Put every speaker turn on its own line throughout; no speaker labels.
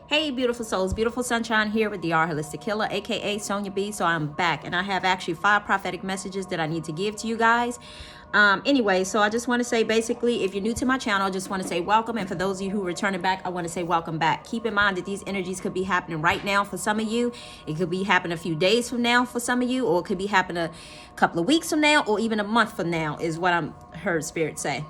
Hey, beautiful souls, beautiful sunshine here with the R Holistic Killer, aka Sonia B. So I'm back, and I have actually 5 prophetic messages that I need to give to you guys. Anyway, so I just want to say, basically, if you're new to my channel, I just want to say welcome, and for those of you who are returning back, I want to say welcome back. Keep in mind that these energies could be happening right now for some of you. It could be happening a few days from now for some of you, or it could be happening a couple of weeks from now, or even a month from now, is what I'm heard Spirit say.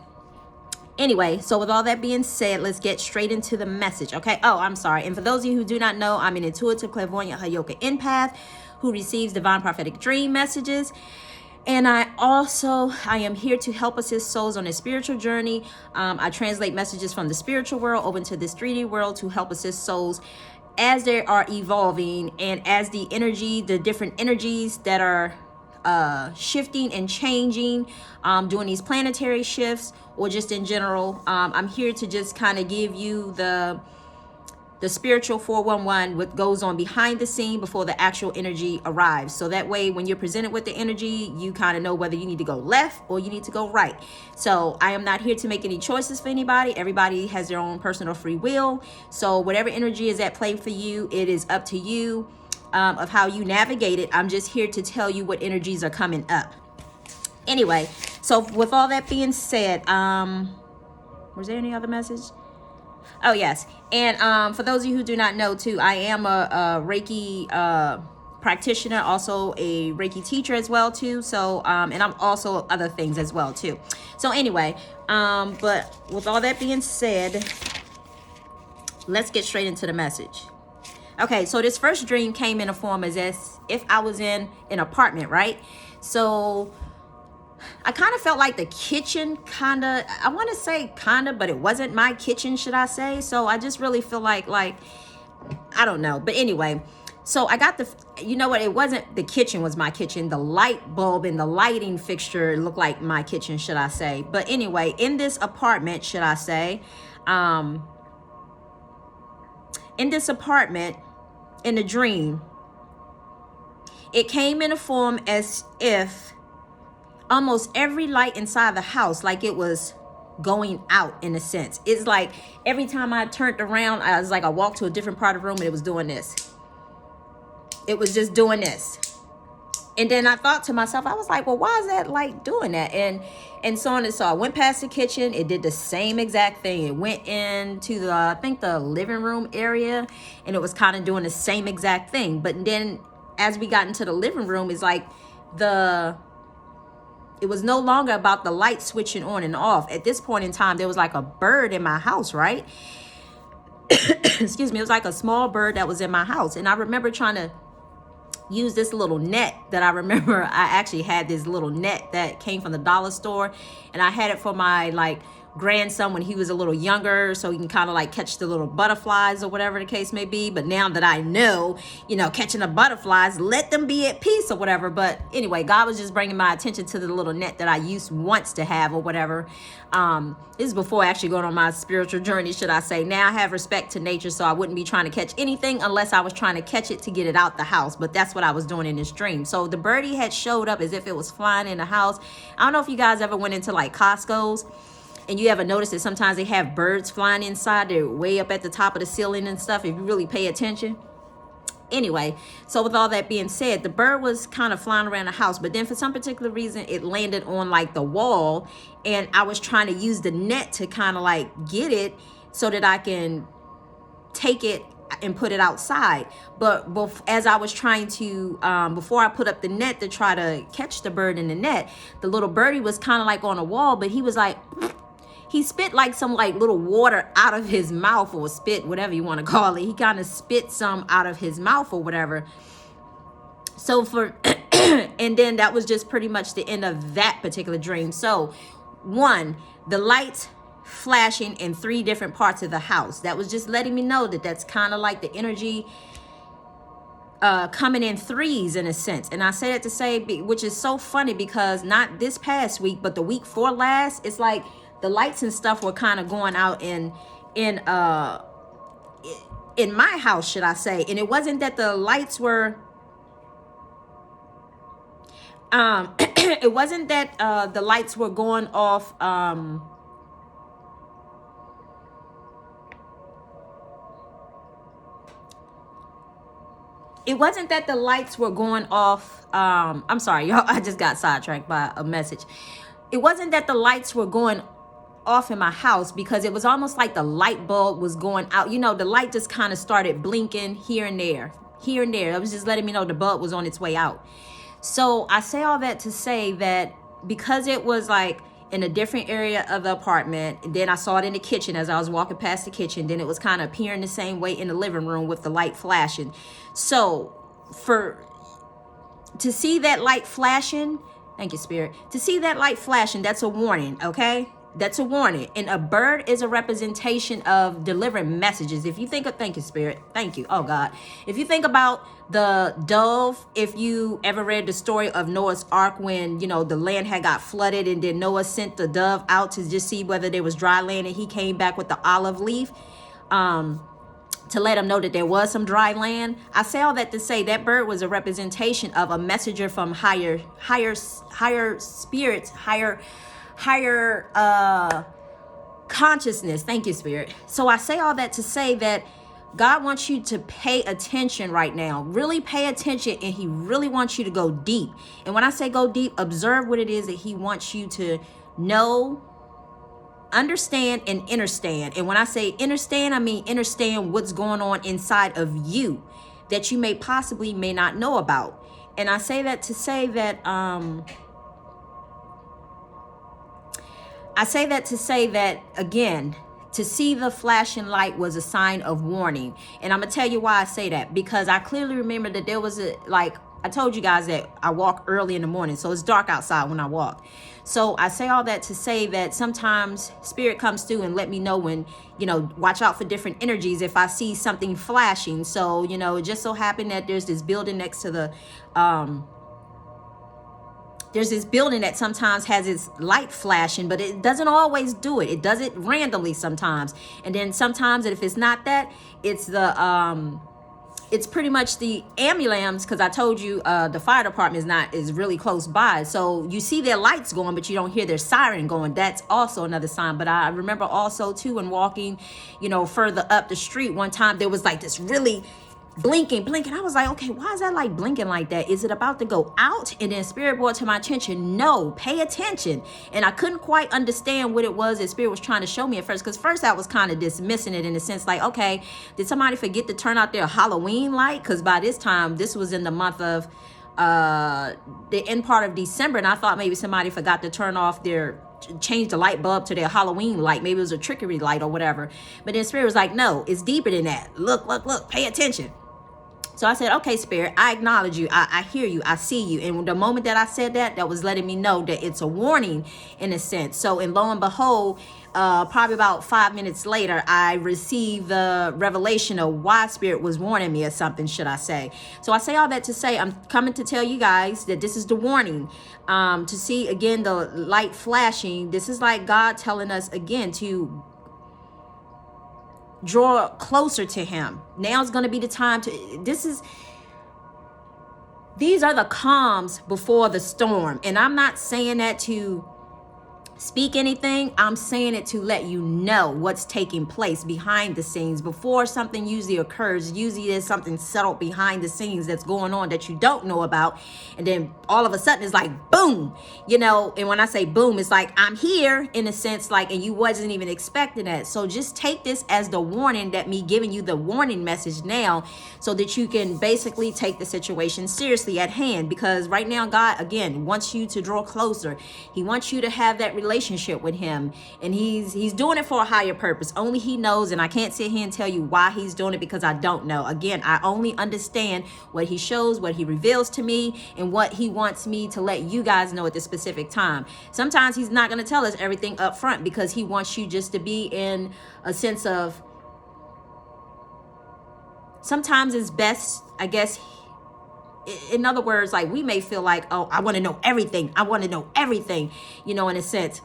Anyway, so with all that being said, let's get straight into the message, okay? Oh, I'm sorry. And for those of you who do not know, I'm an intuitive, clairvoyant, Hayoka empath who receives divine prophetic dream messages. And I am here to help assist souls on a spiritual journey. I translate messages from the spiritual world over into this 3D world to help assist souls as they are evolving, and as the different energies that are shifting and changing, doing these planetary shifts, or just in general. I'm here to just kind of give you the spiritual 411, what goes on behind the scene before the actual energy arrives. So that way, when you're presented with the energy, you kind of know whether you need to go left or you need to go right. So I am not here to make any choices for anybody. Everybody has their own personal free will. So whatever energy is at play for you, it is up to you of how you navigate it. I'm just here to tell you what energies are coming up. Anyway, so with all that being said, was there any other message? Oh, yes. And for those of you who do not know, too, I am a Reiki practitioner, also a Reiki teacher as well, too. So, and I'm also other things as well, too. So anyway, but with all that being said, let's get straight into the message. Okay, so this first dream came in a form as if I was in an apartment, right? So I kind of felt like the kitchen I want to say but it wasn't my kitchen, should I say. So I just really feel like I don't know. But anyway, so I got you know what? It wasn't the kitchen was my kitchen. The light bulb and the lighting fixture looked like my kitchen, should I say. But anyway, in this apartment, should I say, in this apartment, in a dream, it came in a form as if almost every light inside the house, like it was going out in a sense. It's like every time I turned around, I walked to a different part of the room and it was doing this. It was just doing this. And then I thought to myself, I was like, well, why is that light doing that? And so on and so I went past the kitchen. It did the same exact thing. It went into I think the living room area, and it was kind of doing the same exact thing. But then as we got into the living room, it's like it was no longer about the light switching on and off. At this point in time, there was like a bird in my house, right? Excuse me. It was like a small bird that was in my house. And I remember trying to use this little net that I remember. I actually had this little net that came from the dollar store, and I had it for my grandson when he was a little younger, so he can kind of catch the little butterflies or whatever the case may be. But now that I know, catching the butterflies, let them be at peace or whatever. But anyway, God was just bringing my attention to the little net that I used once to have or whatever. This is before actually going on my spiritual journey, should I say. Now I have respect to nature, so I wouldn't be trying to catch anything unless I was trying to catch it to get it out the house. But that's what I was doing in this dream. So the birdie had showed up as if it was flying in the house. I don't know if you guys ever went into Costco's, and you ever notice that sometimes they have birds flying inside. They're way up at the top of the ceiling and stuff, if you really pay attention. Anyway, so with all that being said, the bird was kind of flying around the house, but then for some particular reason, it landed on the wall, and I was trying to use the net to kind of get it so that I can take it and put it outside. But as I was trying to, before I put up the net to try to catch the bird in the net, the little birdie was kind of on a wall, but he was he spit some little water out of his mouth, or spit, whatever you want to call it. He kind of spit some out of his mouth or whatever. So and then that was just pretty much the end of that particular dream. So one, the lights flashing in 3 different parts of the house. That was just letting me know that that's kind of the energy coming in 3s in a sense. And I say that to say, which is so funny, because not this past week, but the week before last, it's the lights and stuff were kind of going out in my house, should I say. And it wasn't that the lights were it wasn't that the lights were going off it wasn't that the lights were going off. I'm sorry, y'all. I just got sidetracked by a message. It wasn't that the lights were going off in my house, because it was almost like the light bulb was going out. You know, the light just kind of started blinking here and there, here and there. It was just letting me know the bulb was on its way out. So I say all that to say that because it was like in a different area of the apartment, and then I saw it in the kitchen as I was walking past the kitchen, then it was kind of appearing the same way in the living room with the light flashing. So to see that light flashing, thank you, Spirit, to see that light flashing, that's a warning, okay? That's a warning. And a bird is a representation of delivering messages. If you think of, thank you, Spirit. Thank you. Oh, God. If you think about the dove, if you ever read the story of Noah's Ark, when, you know, the land had got flooded, and then Noah sent the dove out to just see whether there was dry land, and he came back with the olive leaf to let him know that there was some dry land. I say all that to say that bird was a representation of a messenger from higher spirits, higher consciousness. Thank you, Spirit. So I say all that to say that God wants you to pay attention right now. Really pay attention, and he really wants you to go deep. And when I say go deep, observe what it is that he wants you to know, understand, and understand. And when I say understand, I mean understand what's going on inside of you that you may not know about. And I say that to say that again, to see the flashing light was a sign of warning. And I'm going to tell you why I say that. Because I clearly remember that there was I told you guys that I walk early in the morning. So it's dark outside when I walk. So I say all that to say that sometimes Spirit comes through and let me know when, you know, watch out for different energies if I see something flashing. So, you know, it just so happened that there's this building next to the, there's this building that sometimes has its light flashing, but it doesn't always do it. It does it randomly sometimes. And then sometimes, if it's not that, it's it's pretty much the ambulance, because I told you the fire department is really close by. So you see their lights going, but you don't hear their siren going. That's also another sign. But I remember also too, when walking, you know, further up the street, one time there was like this really blinking. I was like, okay, why is that light blinking like that? Is it about to go out? And then Spirit brought to my attention, no, pay attention. And I couldn't quite understand what it was that Spirit was trying to show me at first, because first I was kind of dismissing it in the sense like, okay, did somebody forget to turn out their Halloween light? Because by this time, this was in the month of the end part of December, and I thought maybe somebody forgot to change the light bulb to their Halloween light. Maybe it was a trickery light or whatever. But then Spirit was like, no, it's deeper than that. Look, pay attention. So I said, okay, Spirit, I acknowledge you. I hear you. I see you. And the moment that I said that, that was letting me know that it's a warning in a sense. So, and lo and behold, probably about 5 minutes later, I received the revelation of why Spirit was warning me or something, should I say. So I say all that to say, I'm coming to tell you guys that this is the warning. To see, again, the light flashing. This is like God telling us, again, to draw closer to him. Now's going to be the time these are the calms before the storm. And I'm not saying that to speak anything. I'm saying it to let you know what's taking place behind the scenes before something usually occurs. Usually there's something settled behind the scenes that's going on that you don't know about. And then all of a sudden it's like, boom, you know, and when I say boom, it's like, I'm here in a sense, like, and you wasn't even expecting that. So just take this as the warning, that me giving you the warning message now, so that you can basically take the situation seriously at hand. Because right now, God, again, wants you to draw closer. He wants you to have that relationship with him, and he's doing it for a higher purpose. Only he knows, and I can't sit here and tell you why he's doing it, because I don't know. Again, I only understand what he shows, what he reveals to me, and what he wants me to let you guys know at this specific time. Sometimes he's not going to tell us everything up front, because he wants you just to be in a sense of, sometimes it's best, I guess, in other words, like, we may feel like, oh, I want to know everything. You know, in a sense.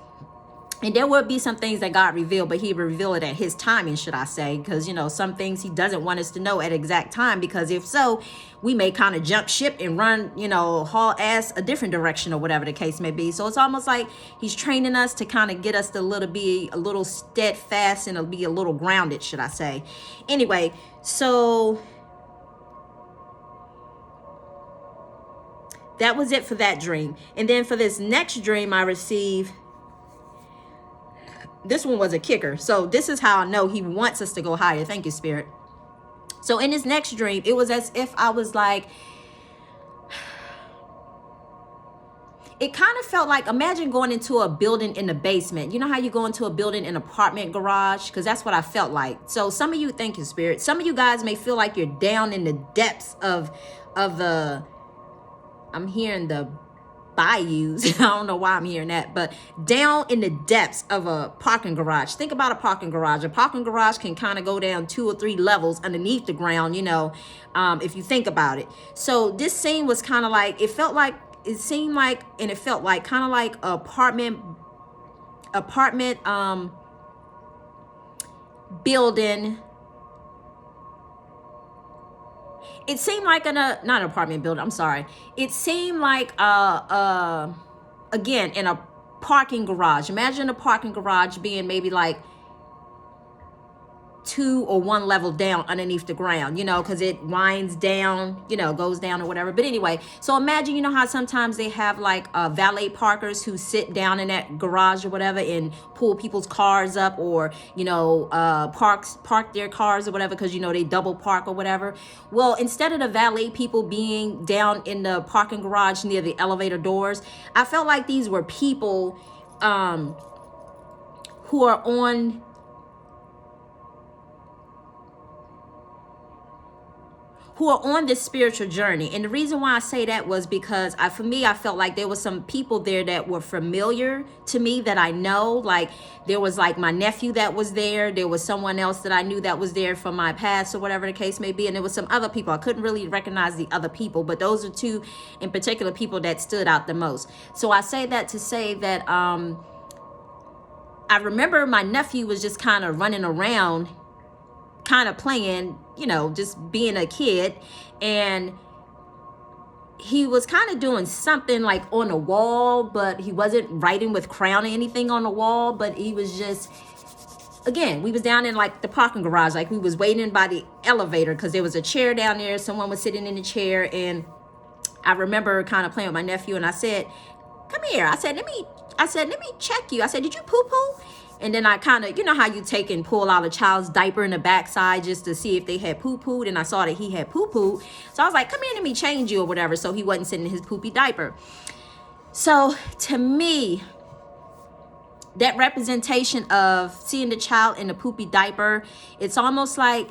And there will be some things that God revealed, but he revealed it at his timing, should I say. Because, you know, some things he doesn't want us to know at exact time, because if so, we may kind of jump ship and run, you know, haul ass a different direction, or whatever the case may be. So it's almost like he's training us to kind of get us to be a little steadfast and be a little grounded, should I say. Anyway, so that was it for that dream. And then for this next dream I received, this one was a kicker. So this is how I know he wants us to go higher. Thank you, Spirit. So in this next dream, it was as if I was like, it kind of felt like, imagine going into a building in the basement. You know how you go into a building, an apartment garage? Because that's what I felt like. So some of you, thank you, Spirit. Some of you guys may feel like you're down in the depths of the, I'm hearing the bayous. I don't know why I'm hearing that, but down in the depths of a parking garage. Think about a parking garage. A parking garage can kind of go down 2 or 3 levels underneath the ground, you know, if you think about it. So this scene was kind of like, it felt like, it seemed like, and it felt like kind of like apartment building. It seemed like not an apartment building, I'm sorry. It seemed like, again, in a parking garage. Imagine a parking garage being maybe like 2 or 1 level down underneath the ground, you know, because it winds down, you know, goes down or whatever. But anyway, so imagine, you know how sometimes they have like valet parkers who sit down in that garage or whatever and pull people's cars up, or, you know, park their cars or whatever, because, you know, they double park or whatever. Well, instead of the valet people being down in the parking garage near the elevator doors, I felt like these were people who are on this spiritual journey. And the reason why I say that was because for me, I felt like there was some people there that were familiar to me that I know. Like there was like my nephew that was there. There was someone else that I knew that was there from my past or whatever the case may be. And there was some other people. I couldn't really recognize the other people, but those are 2 in particular people that stood out the most. So I say that to say that I remember my nephew was just kind of running around, kind of playing, you know, just being a kid, and he was kind of doing something like on the wall, but he wasn't writing with crayon or anything on the wall, but he was just, again, we was down in like the parking garage, like we was waiting by the elevator because there was a chair down there, someone was sitting in the chair, and I remember kind of playing with my nephew, and I said, come here. I said, let me check you. I said, did you poo-poo? And then I kind of, you know how you take and pull out a child's diaper in the backside just to see if they had poo-pooed. And I saw that he had poo-pooed. So I was like, come here, let me change you or whatever. So he wasn't sitting in his poopy diaper. So to me, that representation of seeing the child in the poopy diaper, it's almost like,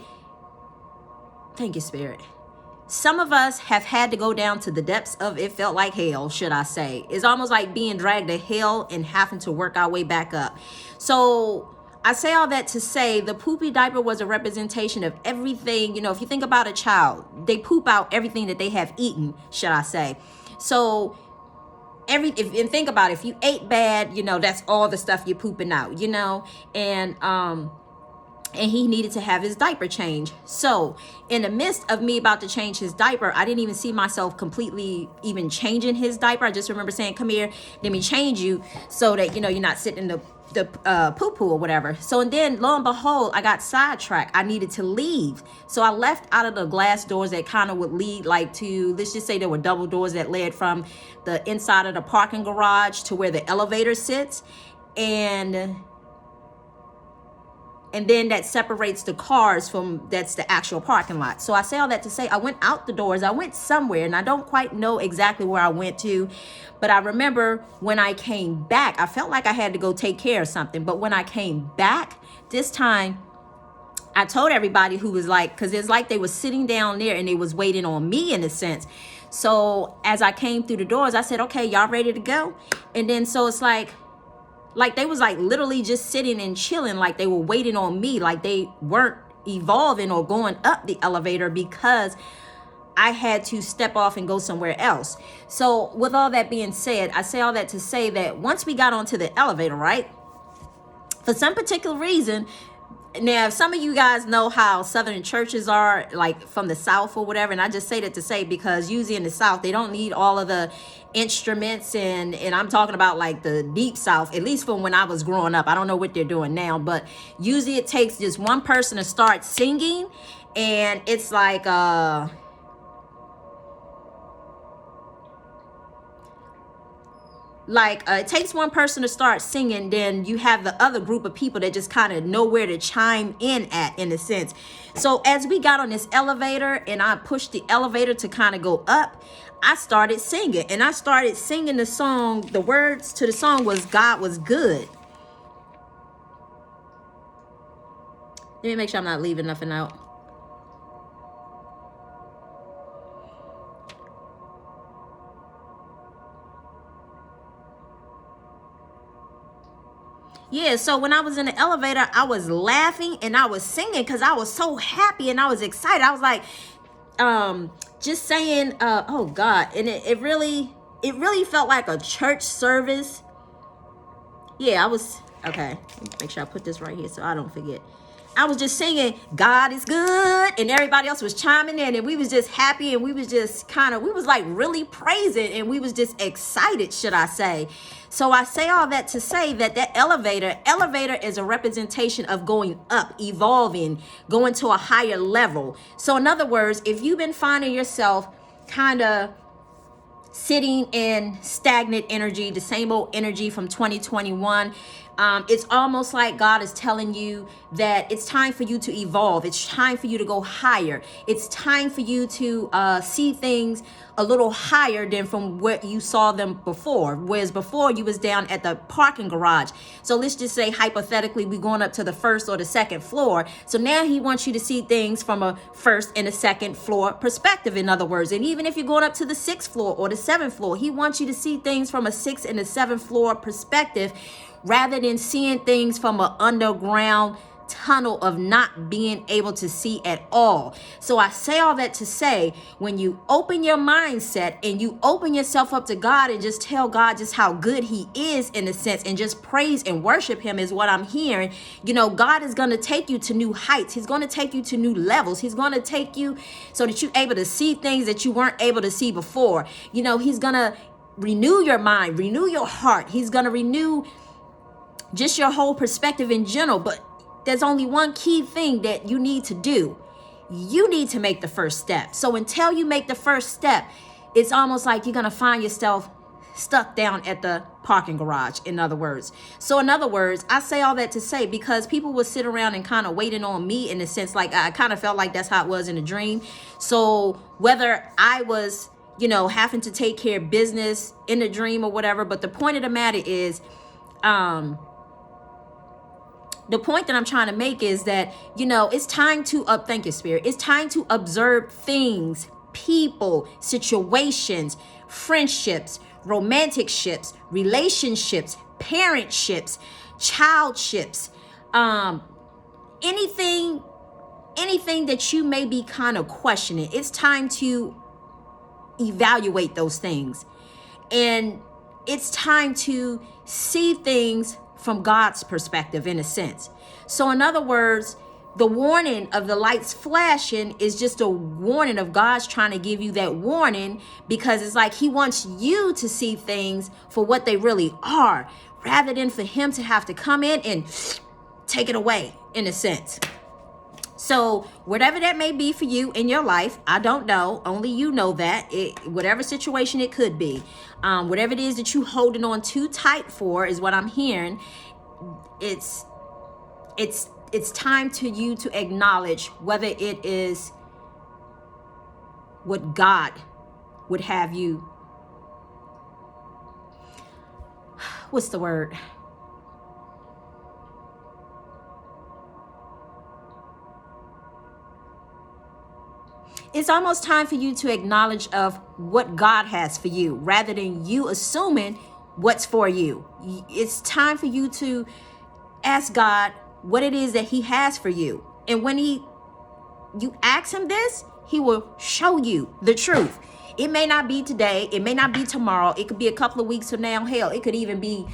thank you, Spirit. Some of us have had to go down to the depths of, it felt like hell, should I say. It's almost like being dragged to hell and having to work our way back up. So I say all that to say the poopy diaper was a representation of everything. You know, if you think about a child, they poop out everything that they have eaten, should I say. So and think about it, if you ate bad, you know, that's all the stuff you're pooping out, you know, and he needed to have his diaper changed. So in the midst of me about to change his diaper, I didn't even see myself completely even changing his diaper. I just remember saying, come here, let me change you so that, you know, you're not sitting in the poo-poo or whatever. So, and then lo and behold, I got sidetracked. I needed to leave. So I left out of the glass doors that kind of would lead like to, let's just say there were double doors that led from the inside of the parking garage to where the elevator sits. And then that separates the cars from, that's the actual parking lot. So I say all that to say, I went out the doors, I went somewhere, and I don't quite know exactly where I went to, but I remember when I came back, I felt like I had to go take care of something. But when I came back this time, I told everybody who was like, because it's like they were sitting down there and they was waiting on me in a sense. So as I came through the doors, I said, okay, y'all ready to go? And then so it's like they was like literally just sitting and chilling, like they were waiting on me, like they weren't evolving or going up the elevator because I had to step off and go somewhere else. So with all that being said, I say all that to say that once we got onto the elevator, right, for some particular reason, now if some of you guys know how Southern churches are, like from the South or whatever, and I just say that to say because usually in the South they don't need all of the instruments, and I'm talking about like the deep South, at least from when I was growing up. I don't know what they're doing now, but usually it takes just one person to start singing, and it's like like it takes one person to start singing, then you have the other group of people that just kind of know where to chime in a sense. So as we got on this elevator and I pushed the elevator to kind of go up, I started singing, and I started singing the song. The words to the song was God was good. Let me make sure I'm not leaving nothing out. Yeah, so when I was in the elevator, I was laughing and I was singing because I was so happy and I was excited. I was like, just saying, oh God. And it really felt like a church service. Yeah, I was, okay. Let me make sure I put this right here so I don't forget. I was just singing, God is good, and everybody else was chiming in, and we was just happy, and we was just we was like really praising, and we was just excited, should I say. So I say all that to say that elevator is a representation of going up, evolving, going to a higher level. So in other words, if you've been finding yourself kind of sitting in stagnant energy, the same old energy from 2021, it's almost like God is telling you that it's time for you to evolve. It's time for you to go higher. It's time for you to see things a little higher than from what you saw them before. Whereas before you was down at the parking garage. So let's just say hypothetically we're going up to the first or the second floor. So now he wants you to see things from a first and a second floor perspective, in other words. And even if you're going up to the sixth floor or the seventh floor, he wants you to see things from a sixth and a seventh floor perspective, rather than seeing things from an underground tunnel of not being able to see at all. So I say all that to say, when you open your mindset and you open yourself up to God and just tell God just how good he is, in a sense, and just praise and worship him is what I'm hearing. You know, God is going to take you to new heights. He's going to take you to new levels. He's going to take you so that you're able to see things that you weren't able to see before. You know, he's going to renew your mind, renew your heart. He's going to renew just your whole perspective in general. But there's only one key thing that you need to do. You need to make the first step. So until you make the first step, it's almost like you're going to find yourself stuck down at the parking garage, in other words. So in other words, I say all that to say, because people would sit around and kind of waiting on me, in a sense, like I kind of felt like that's how it was in a dream. So whether I was, you know, having to take care of business in a dream or whatever, but the point of the matter is, the point that I'm trying to make is that, you know, it's time to thank you, Spirit. It's time to observe things, people, situations, friendships, romantic ships, relationships, parentships, childships, anything that you may be kind of questioning. It's time to evaluate those things. And it's time to see things from God's perspective, in a sense. So in other words, the warning of the lights flashing is just a warning of God's trying to give you that warning, because it's like he wants you to see things for what they really are, rather than for him to have to come in and take it away, in a sense. So whatever that may be for you in your life, I don't know. Only you know that. Whatever situation it could be, whatever it is that you holding on too tight for, is what I'm hearing. It's time to you to acknowledge whether it is what God would have you. What's the word? It's almost time for you to acknowledge of what God has for you, rather than you assuming what's for you. It's time for you to ask God what it is that he has for you. And when you ask him this, he will show you the truth. It may not be today. It may not be tomorrow. It could be a couple of weeks from now. Hell, it could even be,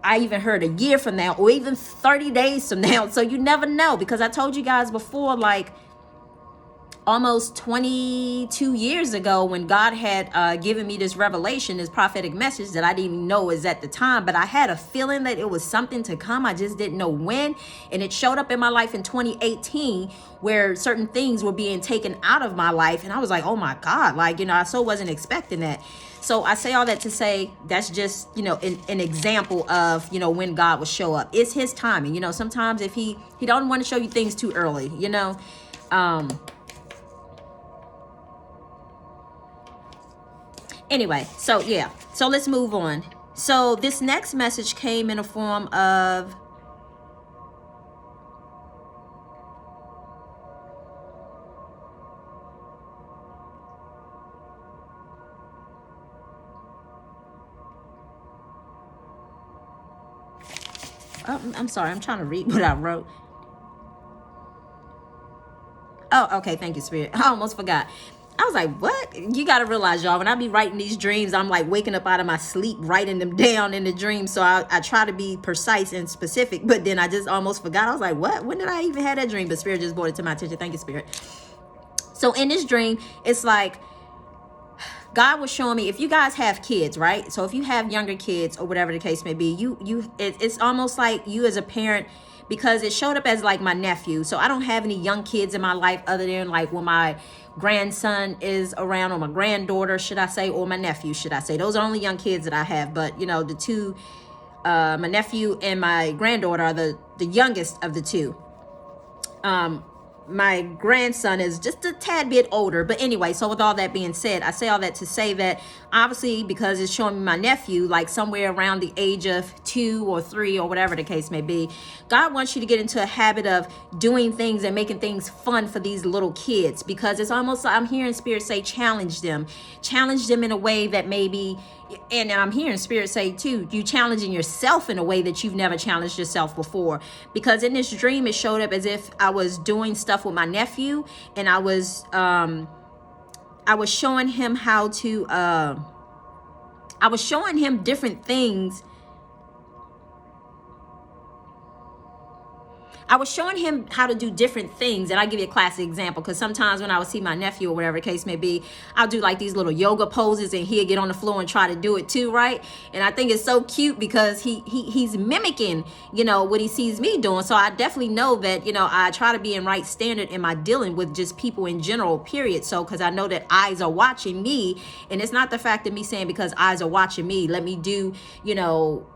I even heard, a year from now, or even 30 days from now. So you never know, because I told you guys before, like, almost 22 years ago, when God had given me this revelation, this prophetic message that I didn't even know was at the time, but I had a feeling that it was something to come. I just didn't know when. And it showed up in my life in 2018, where certain things were being taken out of my life. And I was like, oh my God, like, you know, I so wasn't expecting that. So I say all that to say that's just, you know, an example of, you know, when God will show up. It's his timing. You know, sometimes if he don't want to show you things too early, you know. Anyway, so yeah, so let's move on. So this next message came in a form of, oh, I'm sorry, I'm trying to read what I wrote. Oh, okay, thank you, Spirit. I almost forgot. I was like, what? You got to realize, y'all, when I be writing these dreams, I'm like waking up out of my sleep, writing them down in the dream. So I try to be precise and specific, but then I just almost forgot. I was like, what? When did I even have that dream? But Spirit just brought it to my attention. Thank you, Spirit. So in this dream, it's like God was showing me, if you guys have kids, right? So if you have younger kids or whatever the case may be, it's almost like you as a parent, because it showed up as like my nephew. So I don't have any young kids in my life other than like when my grandson is around, or my granddaughter, should I say, or my nephew, should I say. Those are only young kids that I have. But you know, the two, my nephew and my granddaughter are the youngest of the two. My grandson is just a tad bit older. But anyway, so with all that being said, I say all that to say that obviously, because it's showing me my nephew, like somewhere around the age of 2 or 3 or whatever the case may be, God wants you to get into a habit of doing things and making things fun for these little kids, because it's almost like I'm hearing Spirit say challenge them in a way that maybe, and I'm hearing Spirit say too, you challenging yourself in a way that you've never challenged yourself before. Because in this dream, it showed up as if I was doing stuff with my nephew, and I was showing him how to, I was showing him different things. I was showing him how to do different things. And I'll give you a classic example, because sometimes when I would see my nephew or whatever the case may be, I'll do like these little yoga poses, and he'll get on the floor and try to do it too, right? And I think it's so cute because he's mimicking, you know, what he sees me doing. So I definitely know that, you know, I try to be in right standard in my dealing with just people in general, period. So because I know that eyes are watching me, and it's not the fact of me saying because eyes are watching me, let me do, you know,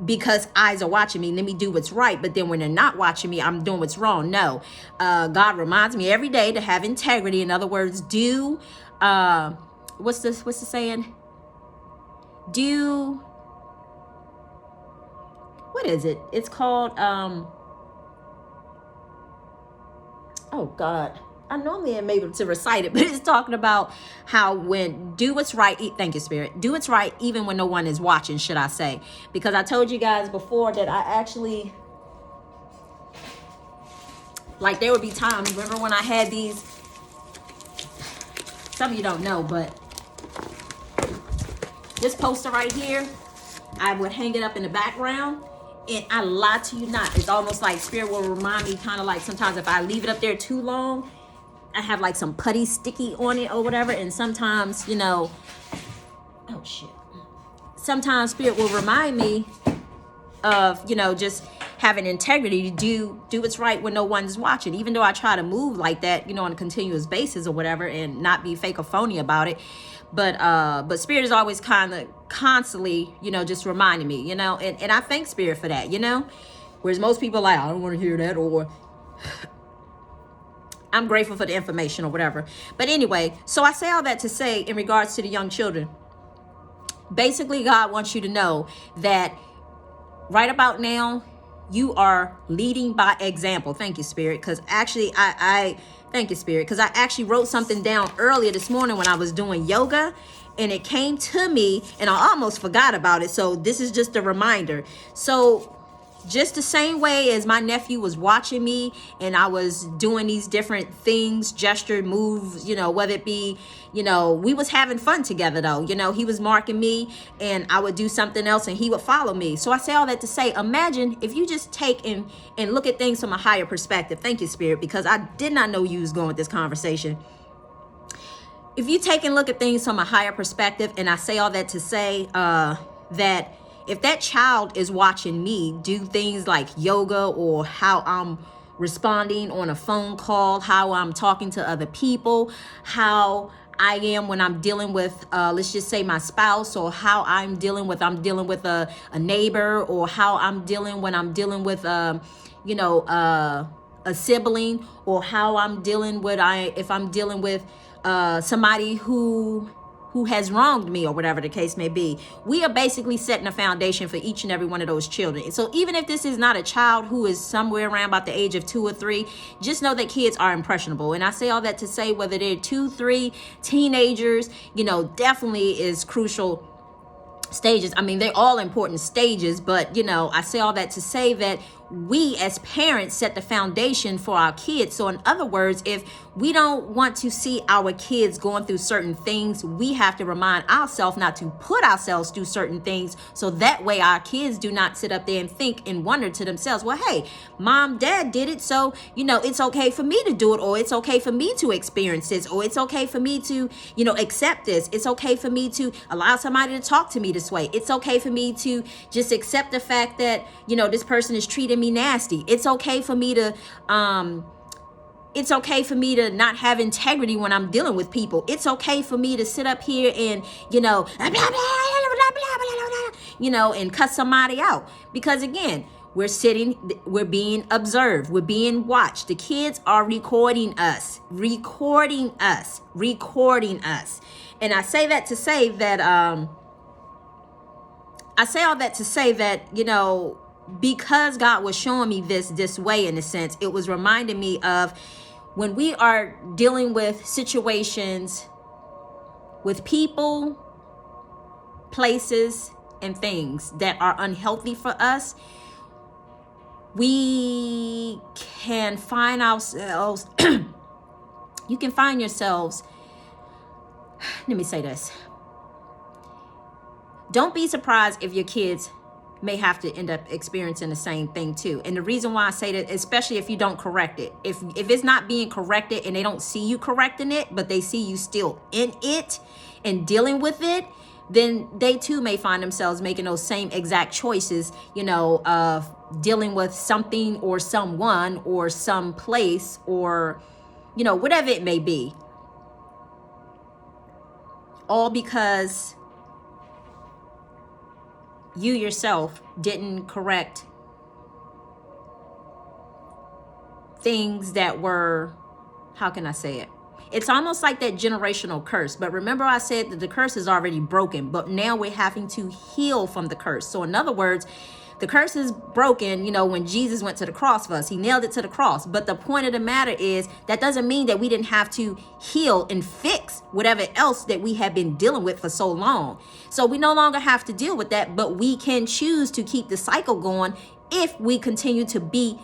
because eyes are watching me, let me do what's right. But then when they're not watching me, I'm doing what's wrong. No, God reminds me every day to have integrity. In other words, do what's the saying? Do, what is it? It's called oh God, I normally am able to recite it, but it's talking about how when do what's right. Thank you, Spirit. Do what's right even when no one is watching, should I say. Because I told you guys before that I actually, like, there would be times, remember when I had these, some of you don't know, but this poster right here, I would hang it up in the background. And I lie to you not, it's almost like Spirit will remind me, kind of like sometimes if I leave it up there too long, I have like some putty sticky on it or whatever. And sometimes, you know, oh shit, sometimes Spirit will remind me of, you know, just having integrity to do what's right when no one's watching. Even though I try to move like that, you know, on a continuous basis or whatever, and not be fake or phony about it. But Spirit is always kind of constantly, you know, just reminding me, you know, and I thank Spirit for that, you know. Whereas most people are like, I don't want to hear that, or I'm grateful for the information or whatever. But anyway, so I say all that to say, in regards to the young children, basically God wants you to know that right about now, you are leading by example. Thank you, Spirit. Because actually, I thank you, Spirit. Because I actually wrote something down earlier this morning when I was doing yoga, and it came to me, and I almost forgot about it. So this is just a reminder. So just the same way as my nephew was watching me and I was doing these different things, gesture, moves, whether it be, we was having fun together though. He was marking me and I would do something else and he would follow me. So I say all that to say, imagine if you just take and look at things from a higher perspective. Thank you, Spirit, because I did not know you was going with this conversation. If you take and look at things from a higher perspective, and I say all that to say that if that child is watching me do things like yoga or how I'm responding on a phone call, how I'm talking to other people, how I am when I'm dealing with, let's just say my spouse, or how I'm dealing with a neighbor, or how I'm dealing when I'm dealing with, a sibling, or how I'm dealing with, if I'm dealing with somebody who has wronged me, or whatever the case may be. We are basically setting a foundation for each and every one of those children. So even if this is not a child who is somewhere around about the age of 2 or 3, just know that kids are impressionable. And I say all that to say, whether they're 2, 3, teenagers, definitely is crucial stages. I mean, they're all important stages, but I say all that to say that we as parents set the foundation for our kids. So in other words, if we don't want to see our kids going through certain things, we have to remind ourselves not to put ourselves through certain things, so that way our kids do not sit up there and think and wonder to themselves, well, hey, mom, dad did it, so it's okay for me to do it, or it's okay for me to experience this, or it's okay for me to accept this. It's okay for me to allow somebody to talk to me this way. It's okay for me to just accept the fact that this person is treating me nasty. It's okay for me to not have integrity when I'm dealing with people. It's okay for me to sit up here and and cuss somebody out, because again, we're being observed, we're being watched. The kids are recording us. And I say that to say that because God was showing me this way, in a sense, it was reminding me of when we are dealing with situations with people, places, and things that are unhealthy for us, we can find ourselves, you can find yourselves, let me say this. Don't be surprised if your kids may have to end up experiencing the same thing too. And the reason why I say that, especially if you don't correct it, if it's not being corrected and they don't see you correcting it, but they see you still in it and dealing with it, then they too may find themselves making those same exact choices, of dealing with something or someone or some place or, whatever it may be. All because you yourself didn't correct things that were, how can I say it? It's almost like that generational curse. But remember, I said that the curse is already broken, but now we're having to heal from the curse. So in other words, the curse is broken, when Jesus went to the cross for us. He nailed it to the cross. But the point of the matter is that doesn't mean that we didn't have to heal and fix whatever else that we have been dealing with for so long. So we no longer have to deal with that, but we can choose to keep the cycle going if we continue to be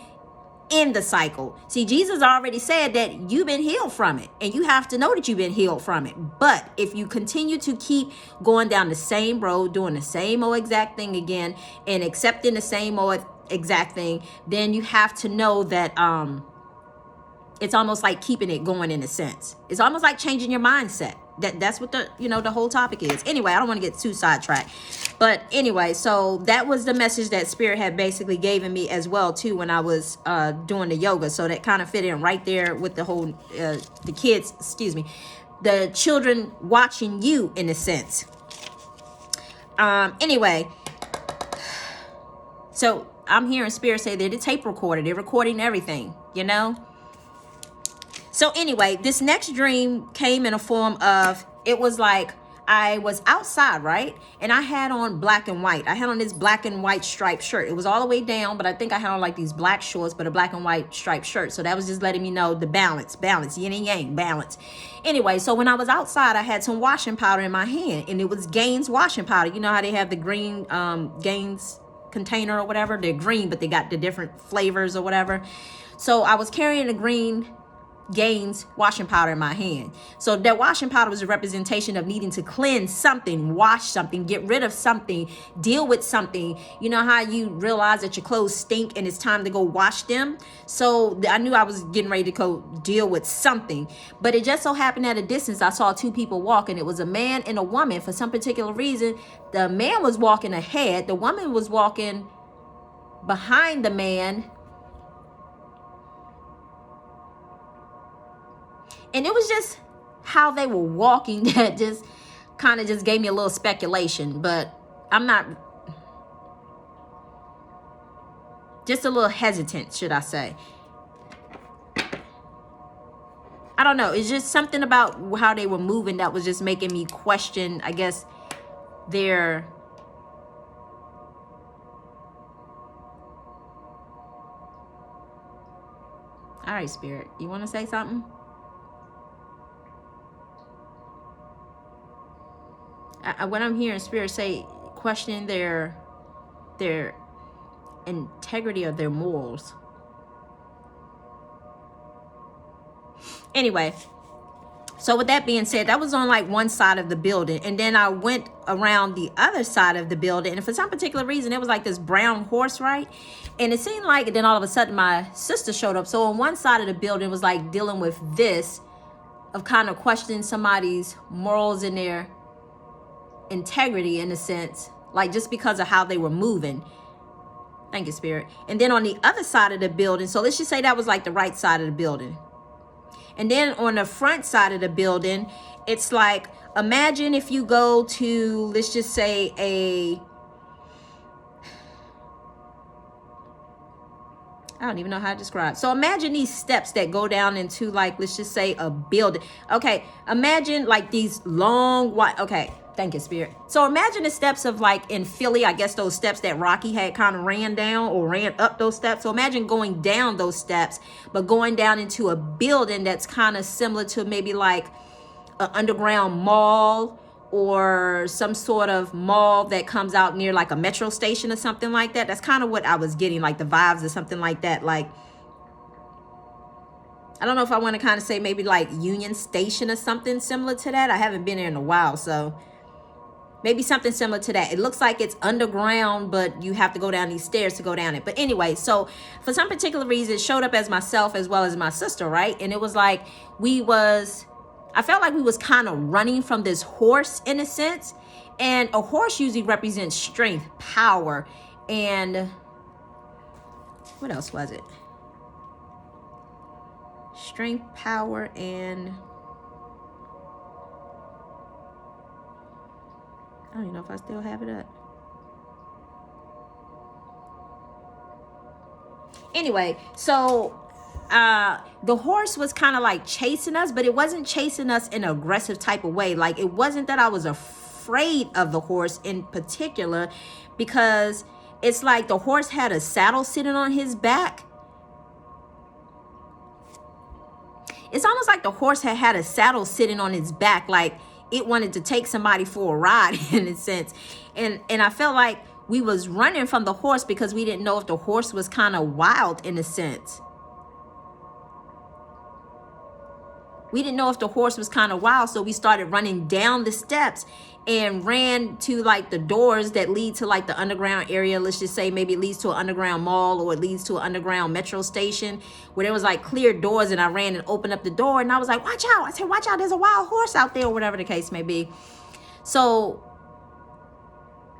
in the cycle. See, Jesus already said that you've been healed from it, and you have to know that you've been healed from it. But if you continue to keep going down the same road, doing the same old exact thing again, and accepting the same old exact thing, then you have to know that it's almost like keeping it going, in a sense. It's almost like changing your mindset. That's what the whole topic is. Anyway, I don't want to get too sidetracked. But anyway, so that was the message that Spirit had basically given me as well too when I was doing the yoga. So that kind of fit in right there with the whole the children watching you, in a sense. Anyway, so I'm hearing Spirit say that it's tape recorded. They're recording everything, So anyway, this next dream came in a form of, it was like I was outside, right? And I had on black and white. I had on this black and white striped shirt. It was all the way down, but I think I had on like these black shorts, but a black and white striped shirt. So that was just letting me know the balance, yin and yang, balance. Anyway, so when I was outside, I had some washing powder in my hand, and it was Gaines washing powder. You know how they have the green Gaines container or whatever. They're green, but they got the different flavors or whatever. So I was carrying a green Gaines washing powder in my hand. So that washing powder was a representation of needing to cleanse something, wash something, get rid of something, deal with something. You know how you realize that your clothes stink and it's time to go wash them? So I knew I was getting ready to go deal with something. But it just so happened at a distance, I saw two people walking. It was a man and a woman. For some particular reason, the man was walking ahead. The woman was walking behind the man. And it was just how they were walking that just kind of just gave me a little speculation. But I'm not, just a little hesitant, should I say. I don't know. It's just something about how they were moving that was just making me question, I guess, their... All right, Spirit. You want to say something? What I'm hearing Spirit say, question their integrity of their morals. Anyway, so with that being said, that was on like one side of the building, and then I went around the other side of the building, and for some particular reason it was like this brown horse, right? And it seemed like, and then all of a sudden my sister showed up. So on one side of the building was like dealing with this, of kind of questioning somebody's morals and their integrity, in a sense, like just because of how they were moving. Thank you, Spirit. And then on the other side of the building, so let's just say that was like the right side of the building. And then on the front side of the building, it's like, imagine if you go to, let's just say I don't even know how to describe. So imagine these steps that go down into, like, let's just say a building. Okay, imagine like these long, wide, okay, thank you, Spirit. So imagine the steps of, like, in Philly, I guess those steps that Rocky had kind of ran down or ran up those steps. So imagine going down those steps, but going down into a building that's kind of similar to maybe like an underground mall, or some sort of mall that comes out near like a metro station or something like that. That's kind of what I was getting, like the vibes or something like that. Like, I don't know if I want to kind of say maybe like Union Station or something similar to that. I haven't been there in a while, so maybe something similar to that. It looks like it's underground, but you have to go down these stairs to go down it. But anyway, so for some particular reason, it showed up as myself as well as my sister, right? And it was like I felt like we was kind of running from this horse, in a sense. And a horse usually represents strength, power, and what else was it? Strength, power, and I don't even know if I still have it up. Anyway, so the horse was kind of like chasing us, but it wasn't chasing us in an aggressive type of way. Like, it wasn't that I was afraid of the horse in particular, because it's like the horse had a saddle sitting on his back. It's almost like the horse had a saddle sitting on its back, like it wanted to take somebody for a ride, in a sense. And I felt like we was running from the horse because we didn't know if the horse was kind of wild, in a sense. We didn't know if the horse was kind of wild, so we started running down the steps and ran to like the doors that lead to like the underground area. Let's just say maybe it leads to an underground mall, or it leads to an underground metro station, where there was like clear doors, and I ran and opened up the door, and I was like, watch out. I said, watch out, there's a wild horse out there, or whatever the case may be. So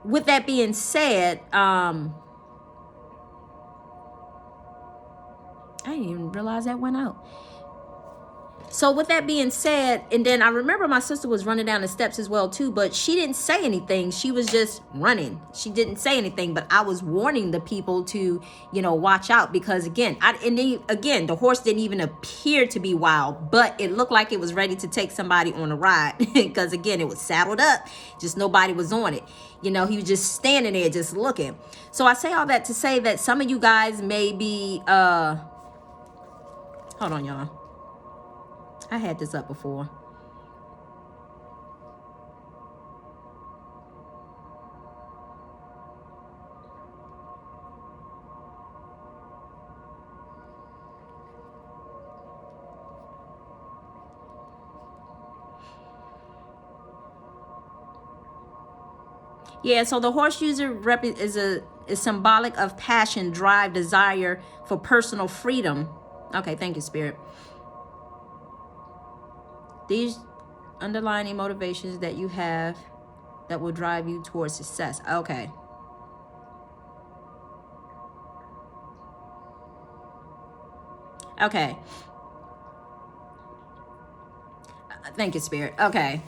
with that being said, I didn't even realize that went out. So with that being said, and then I remember my sister was running down the steps as well too, but she didn't say anything. She was just running. She didn't say anything, but I was warning the people to, watch out, because again, the horse didn't even appear to be wild, but it looked like it was ready to take somebody on a ride, because again, it was saddled up, just nobody was on it. He was just standing there, just looking. So I say all that to say that some of you guys may be, hold on, y'all. I had this up before. Yeah, so the horse user is symbolic of passion, drive, desire for personal freedom. Okay, thank you, Spirit. These underlying motivations that you have that will drive you towards success. Okay. Okay. Thank you, Spirit. Okay.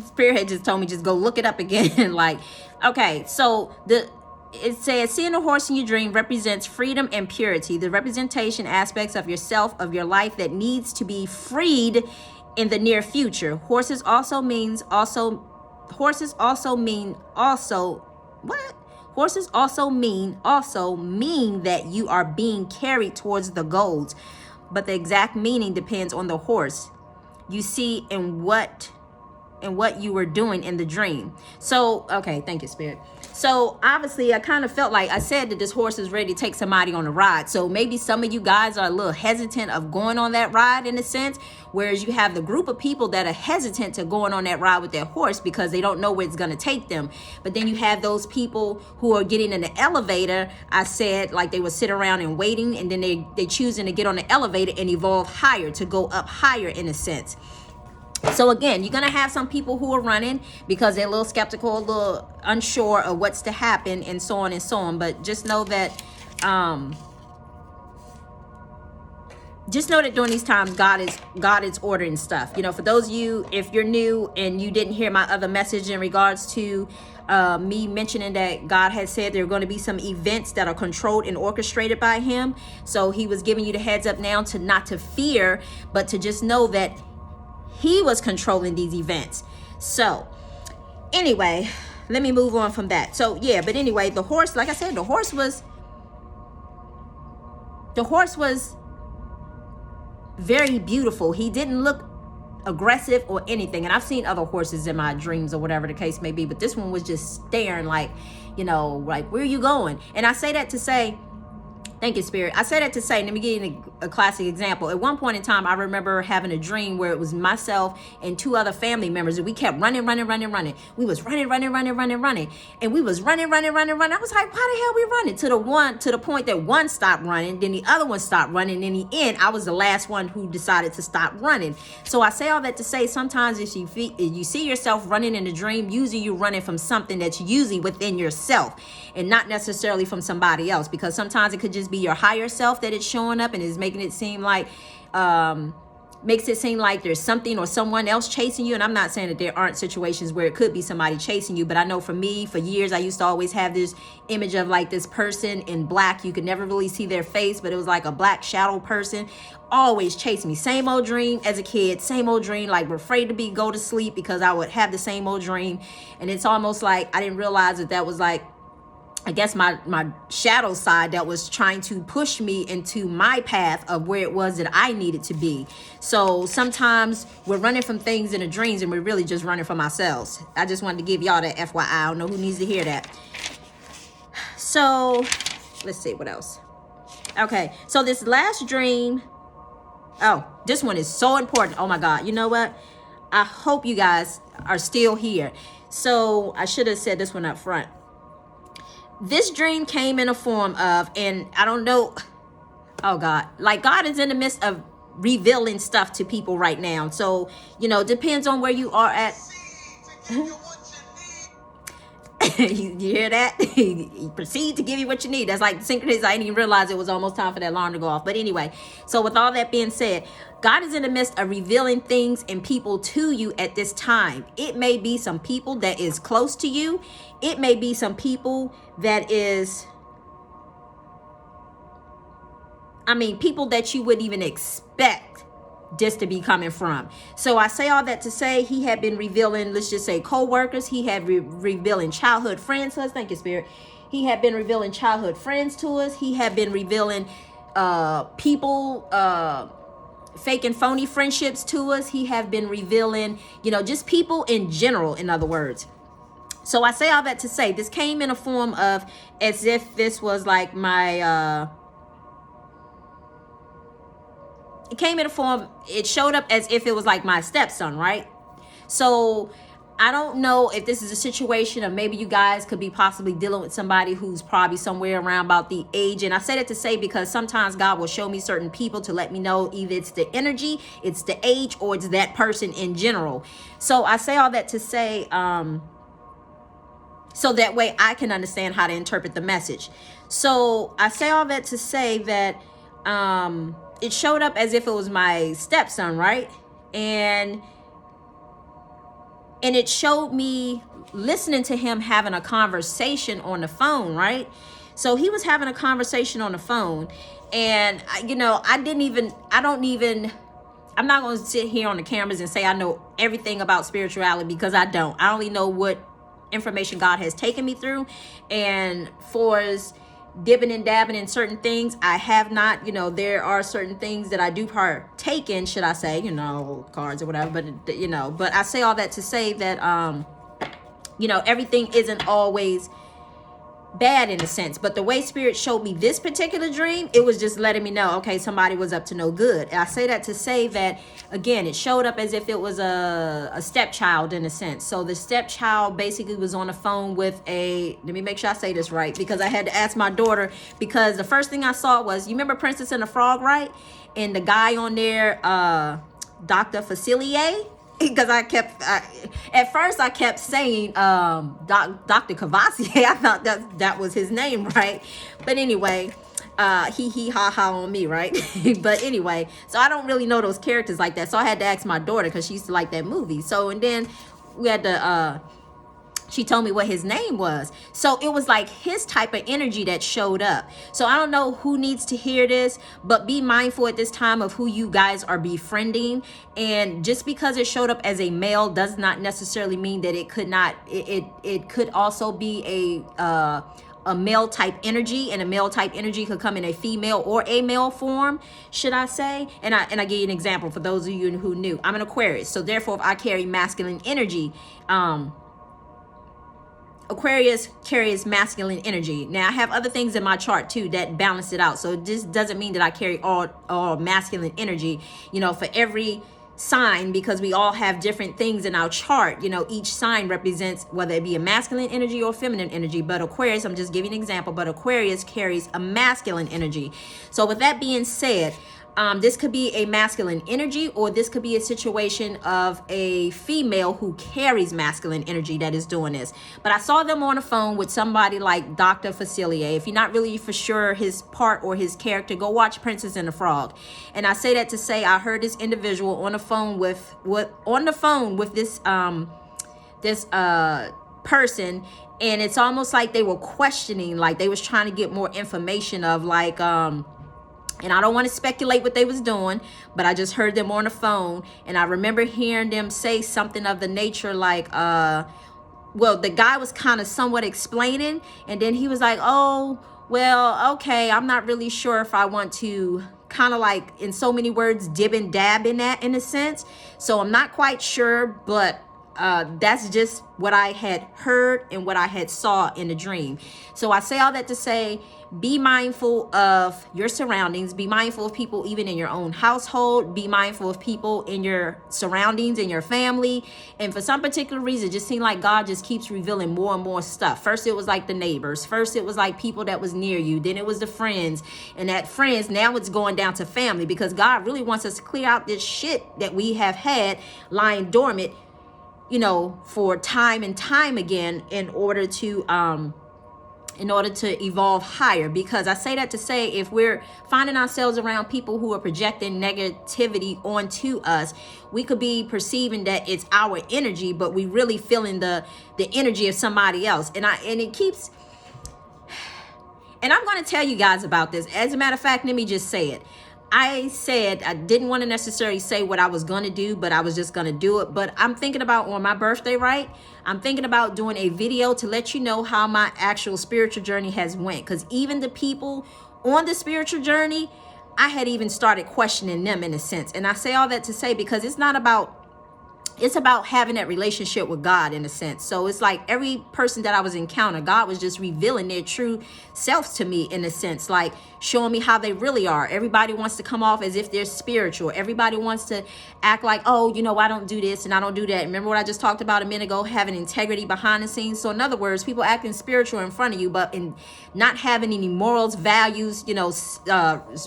Spirit had just told me just go look it up again. Like, okay, so it says seeing a horse in your dream represents freedom and purity, the representation aspects of yourself, of your life that needs to be freed in the near future. Horses also mean what? Horses also mean that you are being carried towards the goals, but the exact meaning depends on the horse you see and what you were doing in the dream. So, okay, thank you, Spirit. So obviously I kind of felt like I said that this horse is ready to take somebody on a ride. So maybe some of you guys are a little hesitant of going on that ride in a sense, whereas you have the group of people that are hesitant to going on that ride with their horse because they don't know where it's going to take them. But then you have those people who are getting in the elevator. I said like they would sit around and waiting, and then they choosing to get on the elevator and evolve higher, to go up higher in a sense. So again, you're going to have some people who are running because they're a little skeptical, a little unsure of what's to happen, and so on and so on. But just know that during these times, God is ordering stuff. You know, for those of you, if you're new and you didn't hear my other message in regards to me mentioning that God had said there are going to be some events that are controlled and orchestrated by him. So he was giving you the heads up now to not to fear, but to just know that he was controlling these events. So anyway, let me move on from that. So yeah, but anyway, the horse, like I said, the horse was very beautiful. He didn't look aggressive or anything. And I've seen other horses in my dreams or whatever the case may be, but this one was just staring like, you know, like, where are you going? And I say that to say, thank you, Spirit. I said that to say, let me give you a classic example. At one point in time, I remember having a dream where it was myself and two other family members, and we kept running. We was running. And we was running. I was like, why the hell we running? To the point that one stopped running, then the other one stopped running. In the end, I was the last one who decided to stop running. So I say all that to say, sometimes if you see yourself running in a dream, usually you're running from something that's usually within yourself and not necessarily from somebody else, because sometimes it could just be your higher self that it's showing up and is making it seem like there's something or someone else chasing you. And I'm not saying that there aren't situations where it could be somebody chasing you, but I know for me, for years, I used to always have this image of like this person in black. You could never really see their face, but it was like a black shadow person always chasing me. Same old dream as a kid, same old dream, like we're afraid to go to sleep because I would have the same old dream. And it's almost like I didn't realize that was like, I guess my shadow side that was trying to push me into my path of where it was that I needed to be. So sometimes we're running from things in the dreams and we're really just running from ourselves. I just wanted to give y'all that FYI. I don't know who needs to hear that. So let's see what else. Okay, so this last dream, oh, this one is so important. Oh my God, you know what? I hope you guys are still here. So I should have said this one up front. This dream came in a form of, and I don't know, oh God, like God is in the midst of revealing stuff to people right now. So, you know, depends on where you are at. You hear that? He proceed to give you what you need. That's like synchronous. I didn't even realize it was almost time for that alarm to go off. But anyway, so with all that being said, God is in the midst of revealing things and people to you at this time. It may be some people that is close to you. It may be some people that is, people that you wouldn't even expect this to be coming from. So I say all that to say he had been revealing, let's just say co-workers. He had revealing childhood friends to us. Thank you, Spirit. He had been revealing childhood friends to us. He had been revealing people, fake and phony friendships to us. He have been revealing, just people in general, in other words. So I say all that to say this came in a form of as if this was like my, it showed up as if it was like my stepson, right? So I don't know if this is a situation of maybe you guys could be possibly dealing with somebody who's probably somewhere around about the age. And I said it to say because sometimes God will show me certain people to let me know either it's the energy, it's the age, or it's that person in general. So I say all that to say, so that way I can understand how to interpret the message. So I say all that to say that it showed up as if it was my stepson, right? And it showed me listening to him having a conversation on the phone, right? So he was having a conversation on the phone, and I'm not going to sit here on the cameras and say I know everything about spirituality, because I don't. I only know what information God has taken me through, and for as dipping and dabbing in certain things, I have not. There are certain things that I do partake in, should I say, cards or whatever, but I say all that to say that everything isn't always bad in a sense. But the way Spirit showed me this particular dream, it was just letting me know, okay, somebody was up to no good. And I say that to say that, again, it showed up as if it was a stepchild in a sense. So the stepchild basically was on the phone with let me make sure I say this right, because I had to ask my daughter, because the first thing I saw was, you remember Princess and the Frog, right? And the guy on there, Dr. Facilier, because at first I kept saying Dr. Cavassier. I thought that was his name, right? But anyway, he ha ha on me, right? But anyway, so I don't really know those characters like that, so I had to ask my daughter, because she used to like that movie. So, and then we had to she told me what his name was. So it was like his type of energy that showed up. So I don't know who needs to hear this, but be mindful at this time of who you guys are befriending. And just because it showed up as a male does not necessarily mean that it could not, it could also be a male type energy, and a male type energy could come in a female or a male form, should I say. And I give you an example for those of you who knew. I'm an Aquarius, so therefore if I carry masculine energy, Aquarius carries masculine energy. Now I have other things in my chart too that balance it out. So it just doesn't mean that I carry all masculine energy, for every sign, because we all have different things in our chart. Each sign represents whether it be a masculine energy or feminine energy. But Aquarius, I'm just giving an example, but Aquarius carries a masculine energy. So with that being said, this could be a masculine energy, or this could be a situation of a female who carries masculine energy that is doing this. But I saw them on the phone with somebody like Dr. Facilier. If you're not really for sure his part or his character, go watch Princess and the Frog. And I say that to say I heard this individual on the phone with this person, and it's almost like they were questioning, like they was trying to get more information of and I don't want to speculate what they was doing, but I just heard them on the phone, and I remember hearing them say something of the nature like, well, the guy was kind of somewhat explaining, and then he was like, oh, well, okay, I'm not really sure if I want to, kind of like, in so many words, dib and dab in that, in a sense. So I'm not quite sure, but that's just what I had heard and what I had saw in the dream. So I say all that to say, be mindful of your surroundings. Be mindful of people even in your own household. Be mindful of people in your surroundings, in your family. And for some particular reason, it just seemed like God just keeps revealing more and more stuff. First, it was like the neighbors. First, it was like people that was near you. Then it was the friends. And that friends, now it's going down to family, because God really wants us to clear out this shit that we have had lying dormant, for time and time again, in order to evolve higher. Because I say that to say, if we're finding ourselves around people who are projecting negativity onto us, we could be perceiving that it's our energy, but we really feeling the energy of somebody else. And it keeps, and I'm going to tell you guys about this. As a matter of fact, let me just say it. I said I didn't want to necessarily say what I was going to do, but I was just going to do it. But I'm thinking about, on my birthday, right? I'm thinking about doing a video to let you know how my actual spiritual journey has went. Because even the people on the spiritual journey, I had even started questioning them in a sense. And I say all that to say, because it's not about it's about having that relationship with God in a sense. So it's like every person that I was encountering, God was just revealing their true self to me in a sense, like showing me how they really are. Everybody wants to come off as if they're spiritual. Everybody wants to act like, oh, you know, I don't do this and I don't do that. Remember what I just talked about a minute ago, having integrity behind the scenes. So in other words, people acting spiritual in front of you, but in not having any morals, values, you know,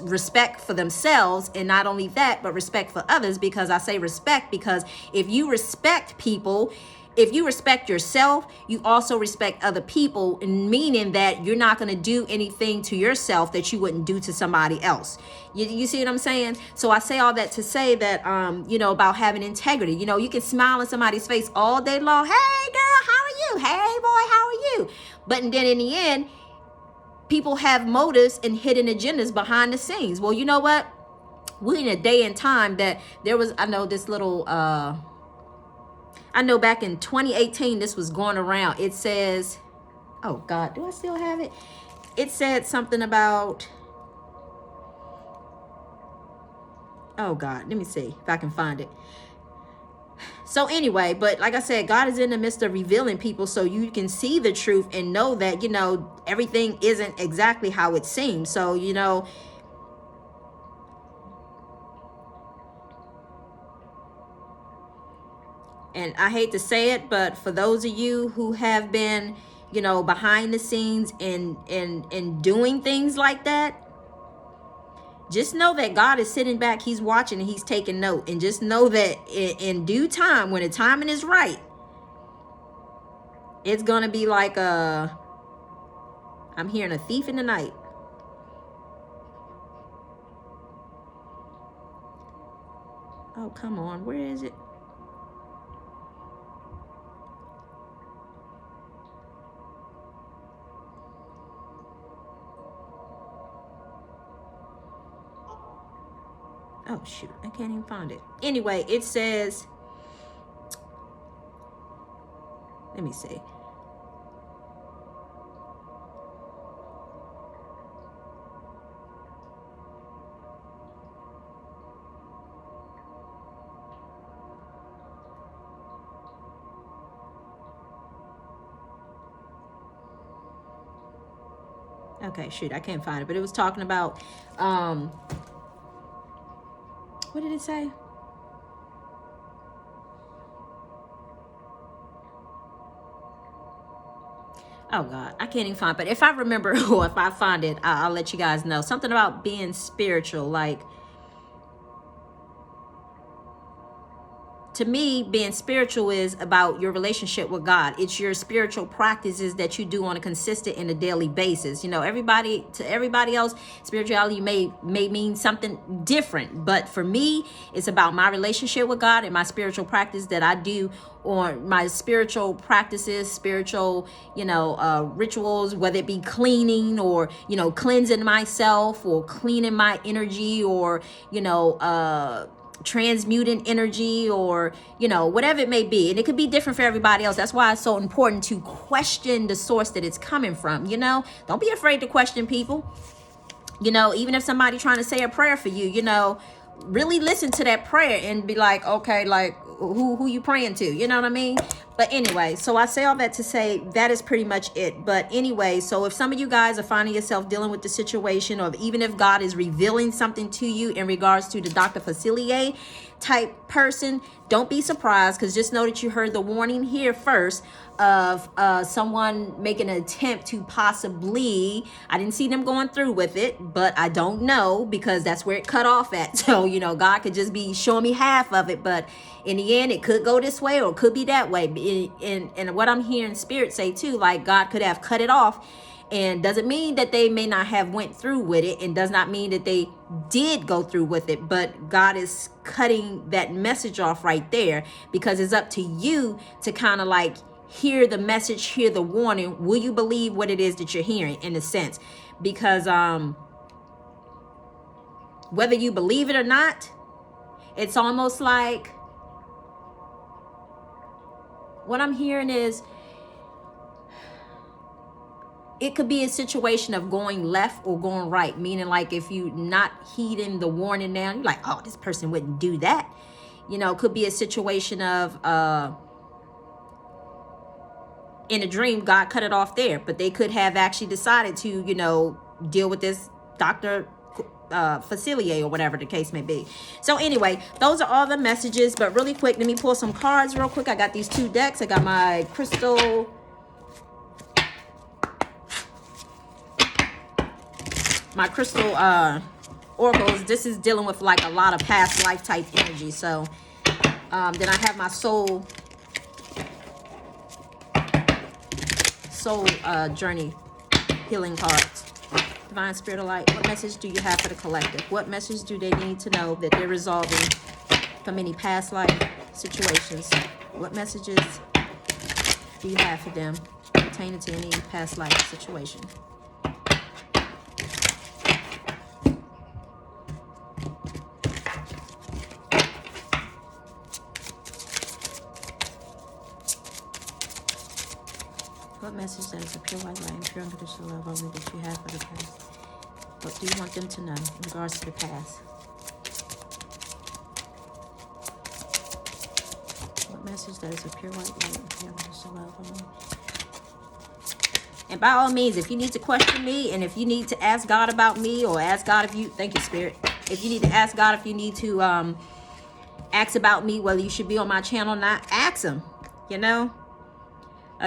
respect for themselves. And not only that, but respect for others, because I say respect because if you respect people, if you respect yourself, you also respect other people, meaning that you're not going to do anything to yourself that you wouldn't do to somebody else. You see what I'm saying? So I say all that to say that, you know, about having integrity. You know, you can smile in somebody's face all day long. Hey, girl, how are you? Hey, boy, how are you? But then in the end, people have motives and hidden agendas behind the scenes. Well, you know what? We're in a day and time that there was, I know this little, I know back in 2018, this was going around. It says, oh God, do I still have it? It said something about, oh God, let me see if I can find it. So anyway, but like I said, God is in the midst of revealing people so you can see the truth and know that, you know, everything isn't exactly how it seems. So, you know, and I hate to say it, but for those of you who have been, you know, behind the scenes and doing things like that, just know that God is sitting back, he's watching and he's taking note. And just know that in due time, when the timing is right, it's going to be like I'm hearing a thief in the night. Oh, come on. Where is it? Oh, shoot. I can't even find it. Anyway, it says, let me see. Okay, shoot. I can't find it. But it was talking about, what did it say? Oh God, I can't even find it. But if I remember or if I find it, I'll let you guys know. Something about being spiritual. Like, to me, being spiritual is about your relationship with God. It's your spiritual practices that you do on a consistent and a daily basis. You know, to everybody else, spirituality may mean something different. But for me, it's about my relationship with God and my spiritual practice that I do on my spiritual practices, spiritual, you know, rituals, whether it be cleaning or, you know, cleansing myself or cleaning my energy or, you know, transmuting energy or, you know, whatever it may be. And it could be different for everybody else. That's why it's so important to question the source that it's coming from. You know, don't be afraid to question people. You know, even if somebody trying to say a prayer for you, you know, really listen to that prayer and be like, okay, like who you praying to? You know what I mean? But anyway, so I say all that to say that is pretty much it. But anyway, so if some of you guys are finding yourself dealing with the situation, or even if God is revealing something to you in regards to the Dr. Facilier type person, don't be surprised, because just know that you heard the warning here first of someone making an attempt to possibly, I didn't see them going through with it, but I don't know, because that's where it cut off at. So, you know, God could just be showing me half of it, but in the end, it could go this way or it could be that way. And what I'm hearing Spirit say too, like God could have cut it off, and doesn't mean that they may not have went through with it, and does not mean that they did go through with it, but God is cutting that message off right there, because it's up to you to kind of like hear the message, hear the warning. Will you believe what it is that you're hearing, in a sense? Because whether you believe it or not, it's almost like what I'm hearing is it could be a situation of going left or going right, meaning like if you not heeding the warning now, you're like, oh, this person wouldn't do that. You know, could be a situation of in a dream, God cut it off there, but they could have actually decided to, you know, deal with this Dr. Facilier or whatever the case may be. So anyway, those are all the messages, but really quick, let me pull some cards real quick. I got these 2 decks. I got my crystal oracles. This is dealing with like a lot of past life type energy. So then I have my soul journey healing cards. Divine Spirit of Light, what message do you have for the collective? What message do they need to know that they're resolving from any past life situations? What messages do you have for them pertaining to any past life situation? What message that is a pure white light and pure unconditional love only that you have for the past? What do you want them to know in regards to the past? What message that is a pure white light and pure unconditional love only? And by all means, if you need to question me, and if you need to ask God about me, or ask God if you, thank you, Spirit. If you need to ask God, if you need to ask about me, whether you should be on my channel or not, ask him, you know.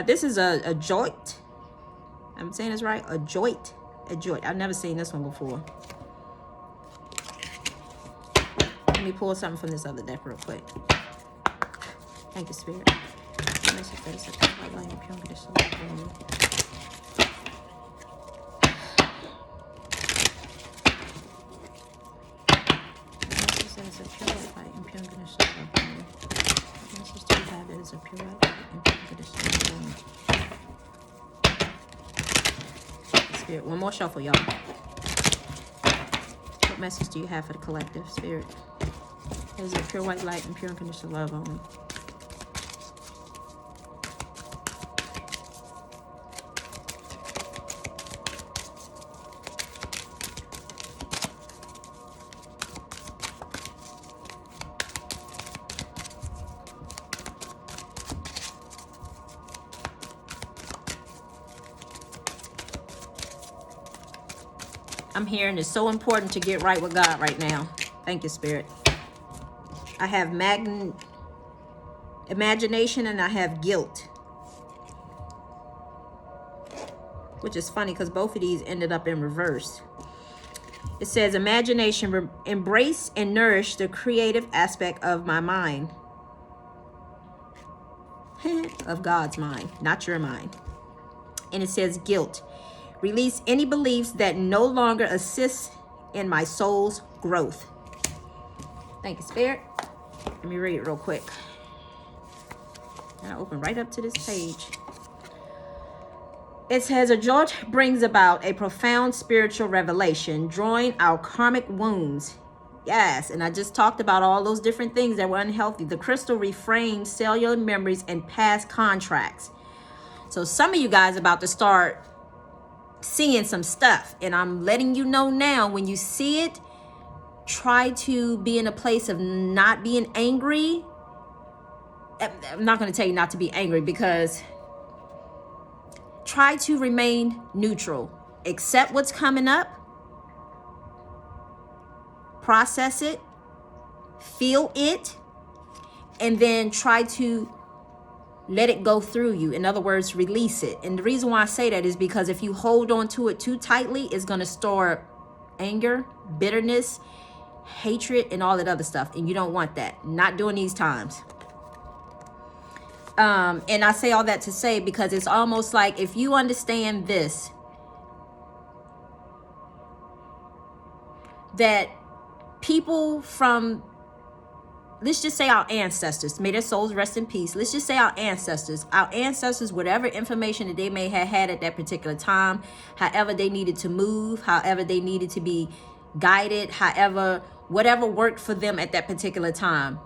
This is a joint. I'm saying this right? A joint. A joint. I've never seen this one before. Let me pull something from this other deck real quick. Thank you, Spirit. Spirit, one more shuffle, y'all. What message do you have for the collective, Spirit? Is it pure white light and pure unconditional love only? I'm hearing it's so important to get right with God right now. Thank you, Spirit. I have imagination and I have guilt. Which is funny because both of these ended up in reverse. It says, imagination, embrace and nourish the creative aspect of my mind. Of God's mind, not your mind. And it says guilt. Release any beliefs that no longer assist in my soul's growth. Thank you, Spirit. Let me read it real quick. And I open right up to this page. It says, a jolt brings about a profound spiritual revelation, drawing our karmic wounds. Yes, and I just talked about all those different things that were unhealthy. The crystal reframes cellular memories and past contracts. So some of you guys are about to start seeing some stuff, and I'm letting you know now, when you see it, try to be in a place of not being angry. I'm not going to tell you not to be angry, because try to remain neutral. Accept what's coming up, process it, feel it, and then try to let it go through you. In other words, release it. And the reason why I say that is because if you hold on to it too tightly, it's going to store anger, bitterness, hatred, and all that other stuff. And you don't want that. Not during these times. And I say all that to say, because it's almost like, if you understand this, that people from, let's just say our ancestors, may their souls rest in peace. Let's just say our ancestors, whatever information that they may have had at that particular time, however they needed to move, however they needed to be guided, however, whatever worked for them at that particular time,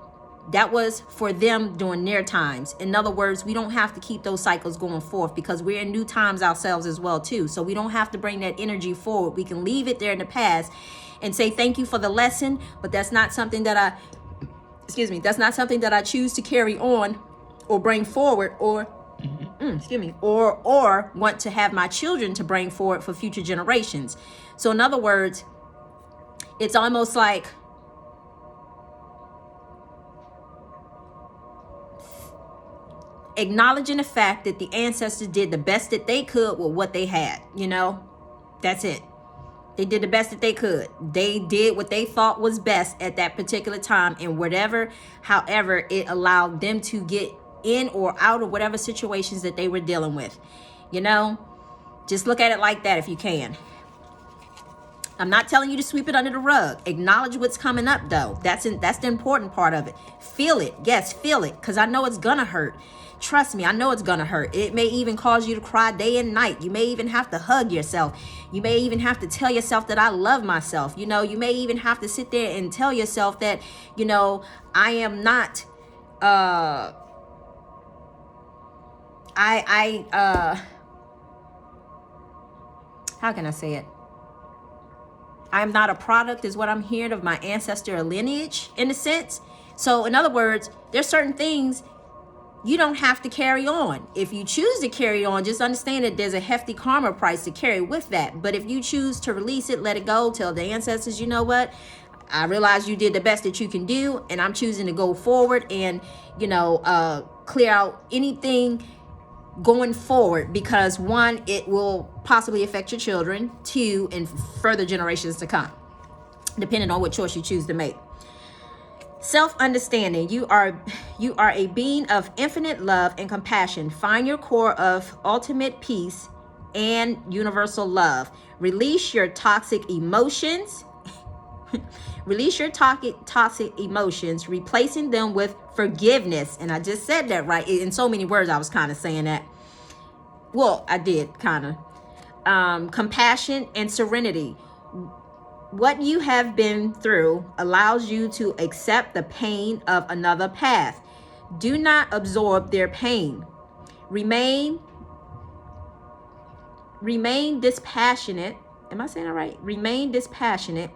that was for them during their times. In other words, we don't have to keep those cycles going forth, because we're in new times ourselves as well too. So we don't have to bring that energy forward. We can leave it there in the past and say thank you for the lesson, but that's not something that excuse me, that's not something that I choose to carry on or bring forward, or excuse me, or want to have my children to bring forward for future generations. So in other words, it's almost like acknowledging the fact that the ancestors did the best that they could with what they had. You know, that's it. They did the best that they could. They did what they thought was best at that particular time, and whatever, however, it allowed them to get in or out of whatever situations that they were dealing with. You know, just look at it like that if you can. I'm not telling you to sweep it under the rug. Acknowledge what's coming up, though. That's the important part of it. Feel it. Yes, feel it, because I know it's gonna hurt. Trust me, I know it's gonna hurt. It may even cause you to cry day and night. You may even have to hug yourself. You may even have to tell yourself that I love myself. You know, you may even have to sit there and tell yourself that, you know, I am not, how can I say it? I am not a product, is what I'm hearing, of my ancestor lineage, in a sense. So in other words, there's certain things you don't have to carry on. If you choose to carry on, just understand that there's a hefty karma price to carry with that. But if you choose to release it, let it go, tell the ancestors, you know what? I realize you did the best that you can do, and I'm choosing to go forward and, you know, clear out anything going forward, because one, it will possibly affect your children, two, and further generations to come, depending on what choice you choose to make. Self-understanding. You are a being of infinite love and compassion. Find your core of ultimate peace and universal love. Release your toxic emotions. Release your toxic emotions, replacing them with forgiveness. And I just said that right. In so many words, I was kind of saying that. Well, I did kind of. Compassion and serenity. What you have been through allows you to accept the pain of another path. Do not absorb their pain. Remain dispassionate. Am I saying that right? Remain dispassionate.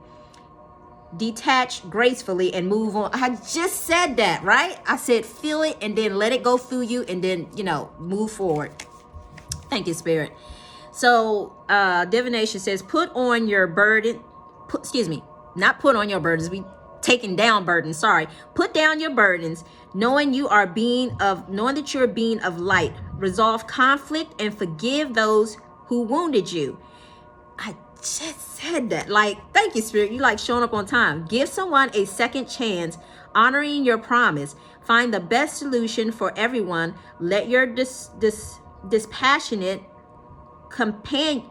Detach gracefully and move on. I just said that, right? I said feel it and then let it go through you, and then, you know, move forward. Thank you, Spirit. So divination says, put on your burden. Not put on your burdens. We taking down burdens. Sorry. Put down your burdens, knowing that you're a being of light. Resolve conflict and forgive those who wounded you. I just said that. Like, thank you, Spirit. You like showing up on time. Give someone a second chance, honoring your promise. Find the best solution for everyone. Let your dispassionate companion,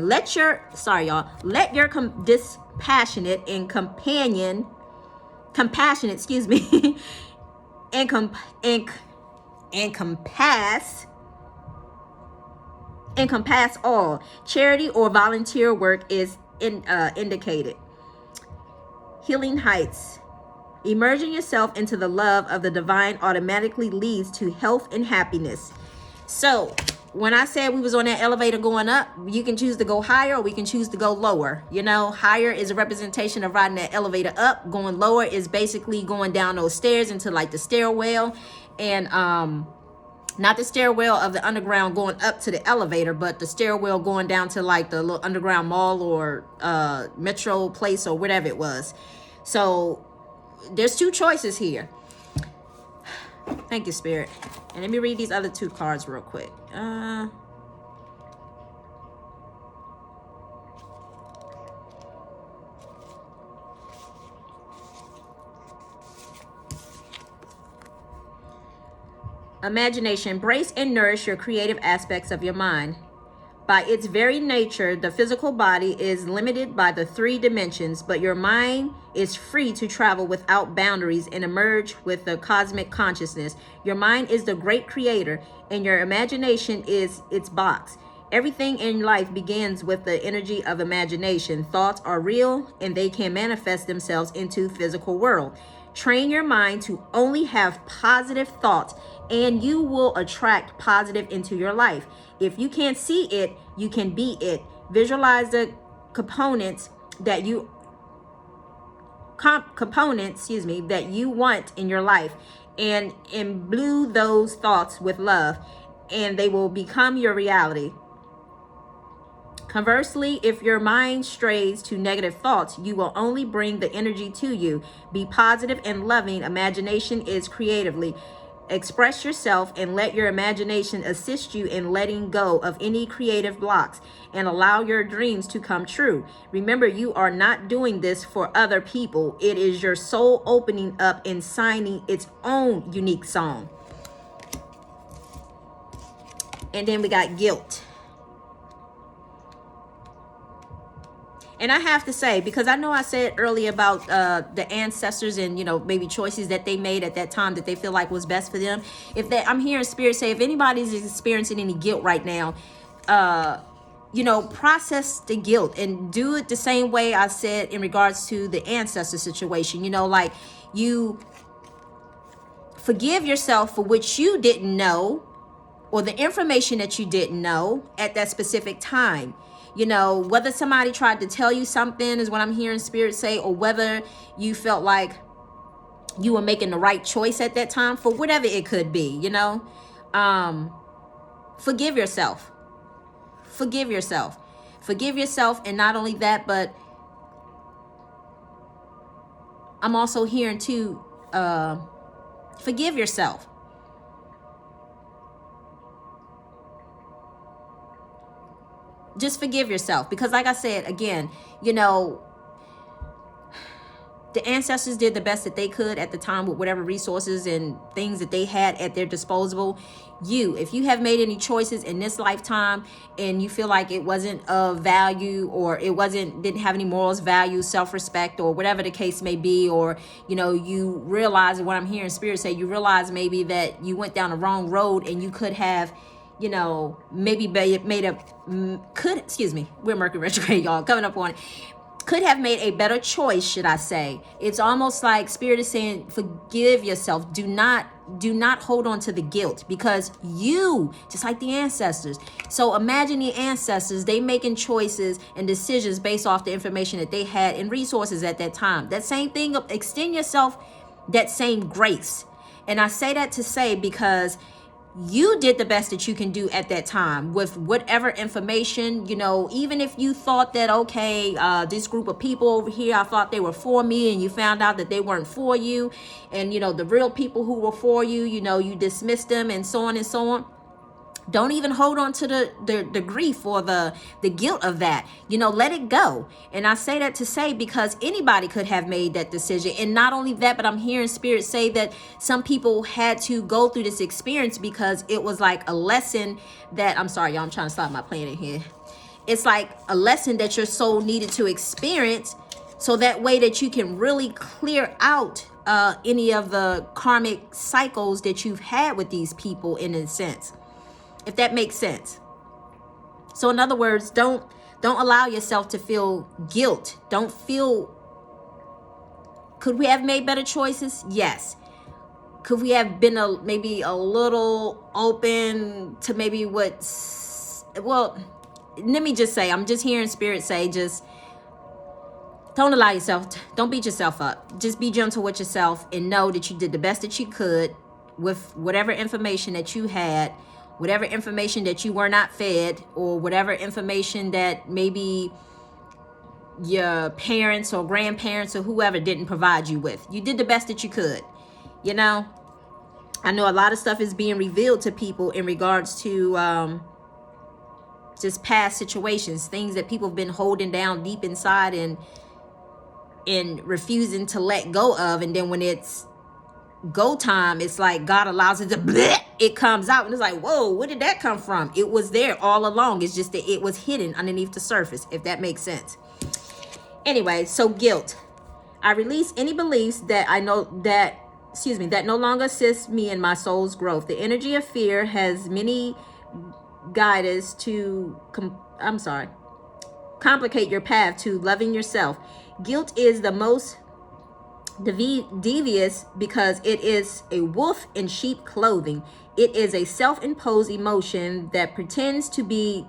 let your dispassionate and compassionate, encompass all. Charity or volunteer work is indicated. Healing heights. Immersing yourself into the love of the divine automatically leads to health and happiness. So when I said we was on that elevator going up, you can choose to go higher or we can choose to go lower. You know, higher is a representation of riding that elevator up. Going lower is basically going down those stairs into like the stairwell, and not the stairwell of the underground going up to the elevator, but the stairwell going down to like the little underground mall or metro place or whatever it was. So there's two choices here. Thank you, Spirit. And let me read these other two cards real quick. Imagination. Embrace and nourish your creative aspects of your mind. By its very nature, the physical body is limited by the 3 dimensions, but your mind is free to travel without boundaries and emerge with the cosmic consciousness. Your mind is the great creator, and your imagination is its box. Everything in life begins with the energy of imagination. Thoughts are real, and they can manifest themselves into physical world. Train your mind to only have positive thoughts, and you will attract positive into your life. If you can't see it, you can be it. Visualize the components that you components, that you want in your life, and imbue those thoughts with love, and they will become your reality. Conversely, if your mind strays to negative thoughts, you will only bring the energy to you. Be positive and loving. Imagination is creatively. Express yourself and let your imagination assist you in letting go of any creative blocks and allow your dreams to come true. Remember, you are not doing this for other people. It is your soul opening up and signing its own unique song. And then we got guilt. And I have to say, because I know I said earlier about the ancestors and, maybe choices that they made at that time that they feel like was best for them. I'm hearing Spirit say, if anybody's experiencing any guilt right now, process the guilt and do it the same way I said in regards to the ancestor situation. Like, you forgive yourself for what you didn't know, or the information that you didn't know at that specific time. Whether somebody tried to tell you something is what I'm hearing Spirit say, or whether you felt like you were making the right choice at that time, for whatever it could be, forgive yourself. Forgive yourself. Forgive yourself. And not only that, but I'm also hearing too, forgive yourself. Just forgive yourself, because like I said, again, the ancestors did the best that they could at the time with whatever resources and things that they had at their disposal. If you have made any choices in this lifetime and you feel like it wasn't of value, or it didn't have any morals, values, self-respect, or whatever the case may be, or you realize what I'm hearing Spirit say, you realize maybe that you went down the wrong road and you could have maybe we're Mercury retrograde, y'all, coming up on it. Could have made a better choice, should I say. It's almost like Spirit is saying, forgive yourself. Do not hold on to the guilt, because you, just like the ancestors. So imagine the ancestors, they making choices and decisions based off the information that they had and resources at that time. That same thing, extend yourself that same grace. And I say that to say, because you did the best that you can do at that time with whatever information, even if you thought that, okay, this group of people over here, I thought they were for me, and you found out that they weren't for you. And, the real people who were for you, you dismissed them, and so on and so on. Don't even hold on to the grief or the guilt of that. Let it go. And I say that to say, because anybody could have made that decision. And not only that, but I'm hearing Spirit say that some people had to go through this experience because it was like a lesson that, I'm sorry, y'all, I'm trying to stop my plane in here. It's like a lesson that your soul needed to experience, so that way that you can really clear out any of the karmic cycles that you've had with these people, in a sense. If that makes sense. So in other words, don't allow yourself to feel guilt. Don't feel, could we have made better choices? Yes. Could we have been maybe a little open to maybe let me just say, I'm just hearing Spirit say, just don't allow yourself, don't beat yourself up. Just be gentle with yourself and know that you did the best that you could with whatever information that you had, whatever information that you were not fed, or whatever information that maybe your parents or grandparents or whoever didn't provide you with. You did the best that you could. I know a lot of stuff is being revealed to people in regards to just past situations, things that people have been holding down deep inside and refusing to let go of. And then when it's go time, it's like God allows it to bleh, it comes out, and it's like, whoa, where did that come from? It was there all along. It's just that it was hidden underneath the surface, if that makes sense. Anyway, so guilt. I release any beliefs that that no longer assist me in my soul's growth. The energy of fear has many guides to complicate your path to loving yourself. Guilt is the most devious because it is a wolf in sheep clothing. It is a self-imposed emotion that pretends to be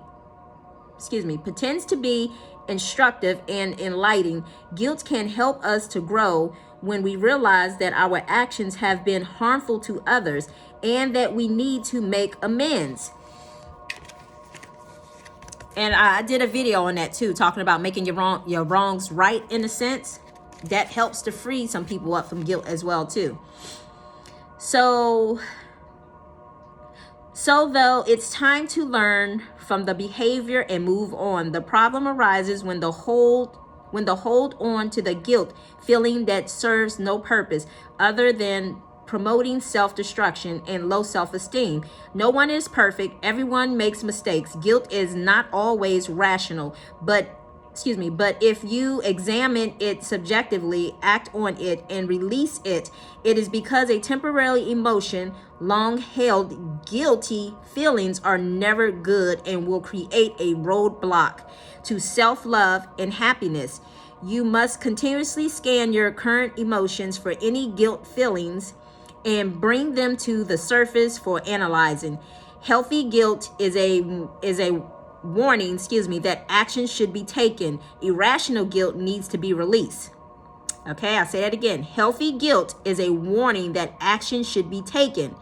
instructive and enlightening. Guilt can help us to grow when we realize that our actions have been harmful to others and that we need to make amends. And I did a video on that too, talking about making your wrongs right, in a sense. That helps to free some people up from guilt as well too. So though it's time to learn from the behavior and move on, the problem arises when the hold on to the guilt feeling that serves no purpose other than promoting self-destruction and low self-esteem. No one is perfect. Everyone makes mistakes. Guilt is not always rational, but if you examine it subjectively, act on it, and release it, it is because a temporary emotion. Long-held guilty feelings are never good and will create a roadblock to self-love and happiness. You must continuously scan your current emotions for any guilt feelings and bring them to the surface for analyzing. Healthy guilt is a warning, that action should be taken. Irrational guilt needs to be released. Okay, I say that again. Healthy guilt is a warning that action should be taken.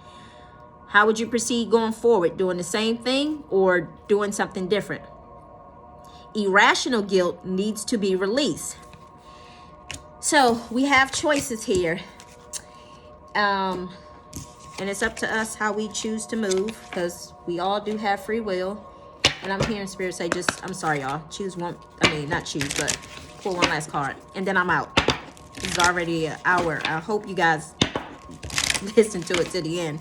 How would you proceed going forward? Doing the same thing or doing something different? Irrational guilt needs to be released. So we have choices here. And it's up to us how we choose to move, because we all do have free will. And I'm hearing Spirit say, I'm sorry, y'all. Choose one. Not choose, but pull one last card. And then I'm out. It's already an hour. I hope you guys listen to it to the end.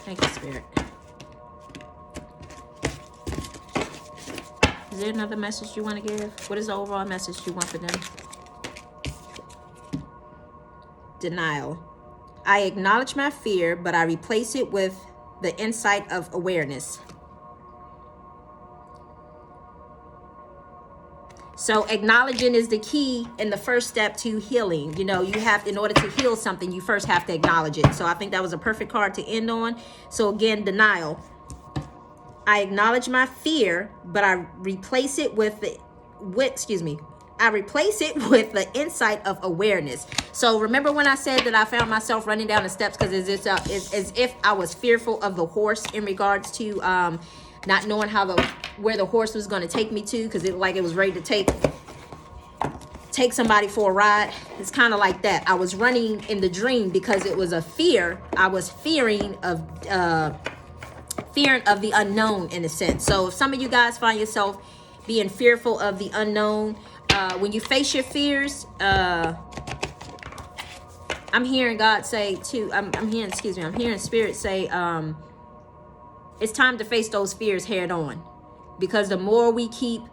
Thank you, Spirit. Is there another message you want to give? What is the overall message you want for them? Denial. I acknowledge my fear, but I replace it with the insight of awareness. So acknowledging is the key and the first step to healing. You have, in order to heal something, you first have to acknowledge it. So I think that was a perfect card to end on. So again, denial. I acknowledge my fear, but I replace it with the insight of awareness. So remember when I said that I found myself running down the steps because it's as if I was fearful of the horse in regards to not knowing where the horse was going to take me to, because it was ready to take somebody for a ride. It's kind of like that. I was running in the dream because it was a fear. I was fearing of the unknown, in a sense. So if some of you guys find yourself being fearful of the unknown, when you face your fears, I'm hearing God say too, I'm hearing Spirit say, it's time to face those fears head on. Because the more we keep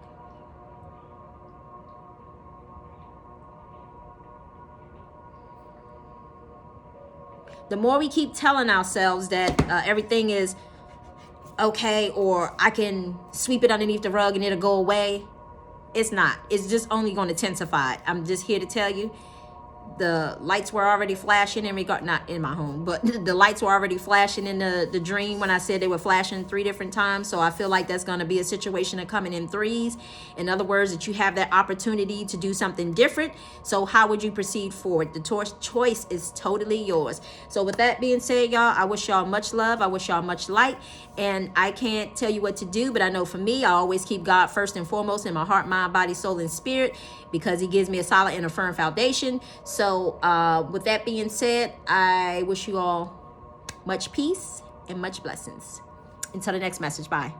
telling ourselves that everything is okay, or I can sweep it underneath the rug and it'll go away, it's not. It's just only going to intensify. I'm just here to tell you, the lights were already flashing not in my home, but the lights were already flashing in the dream when I said they were flashing 3 different times. So I feel like that's going to be a situation of coming in threes. In other words, that you have that opportunity to do something different. So how would you proceed forward? The choice is totally yours. So with that being said, y'all, I wish y'all much love. I wish y'all much light. And I can't tell you what to do, but I know for me, I always keep God first and foremost in my heart, mind, body, soul, and spirit, because he gives me a solid and a firm foundation. So with that being said, I wish you all much peace and much blessings. Until the next message, bye.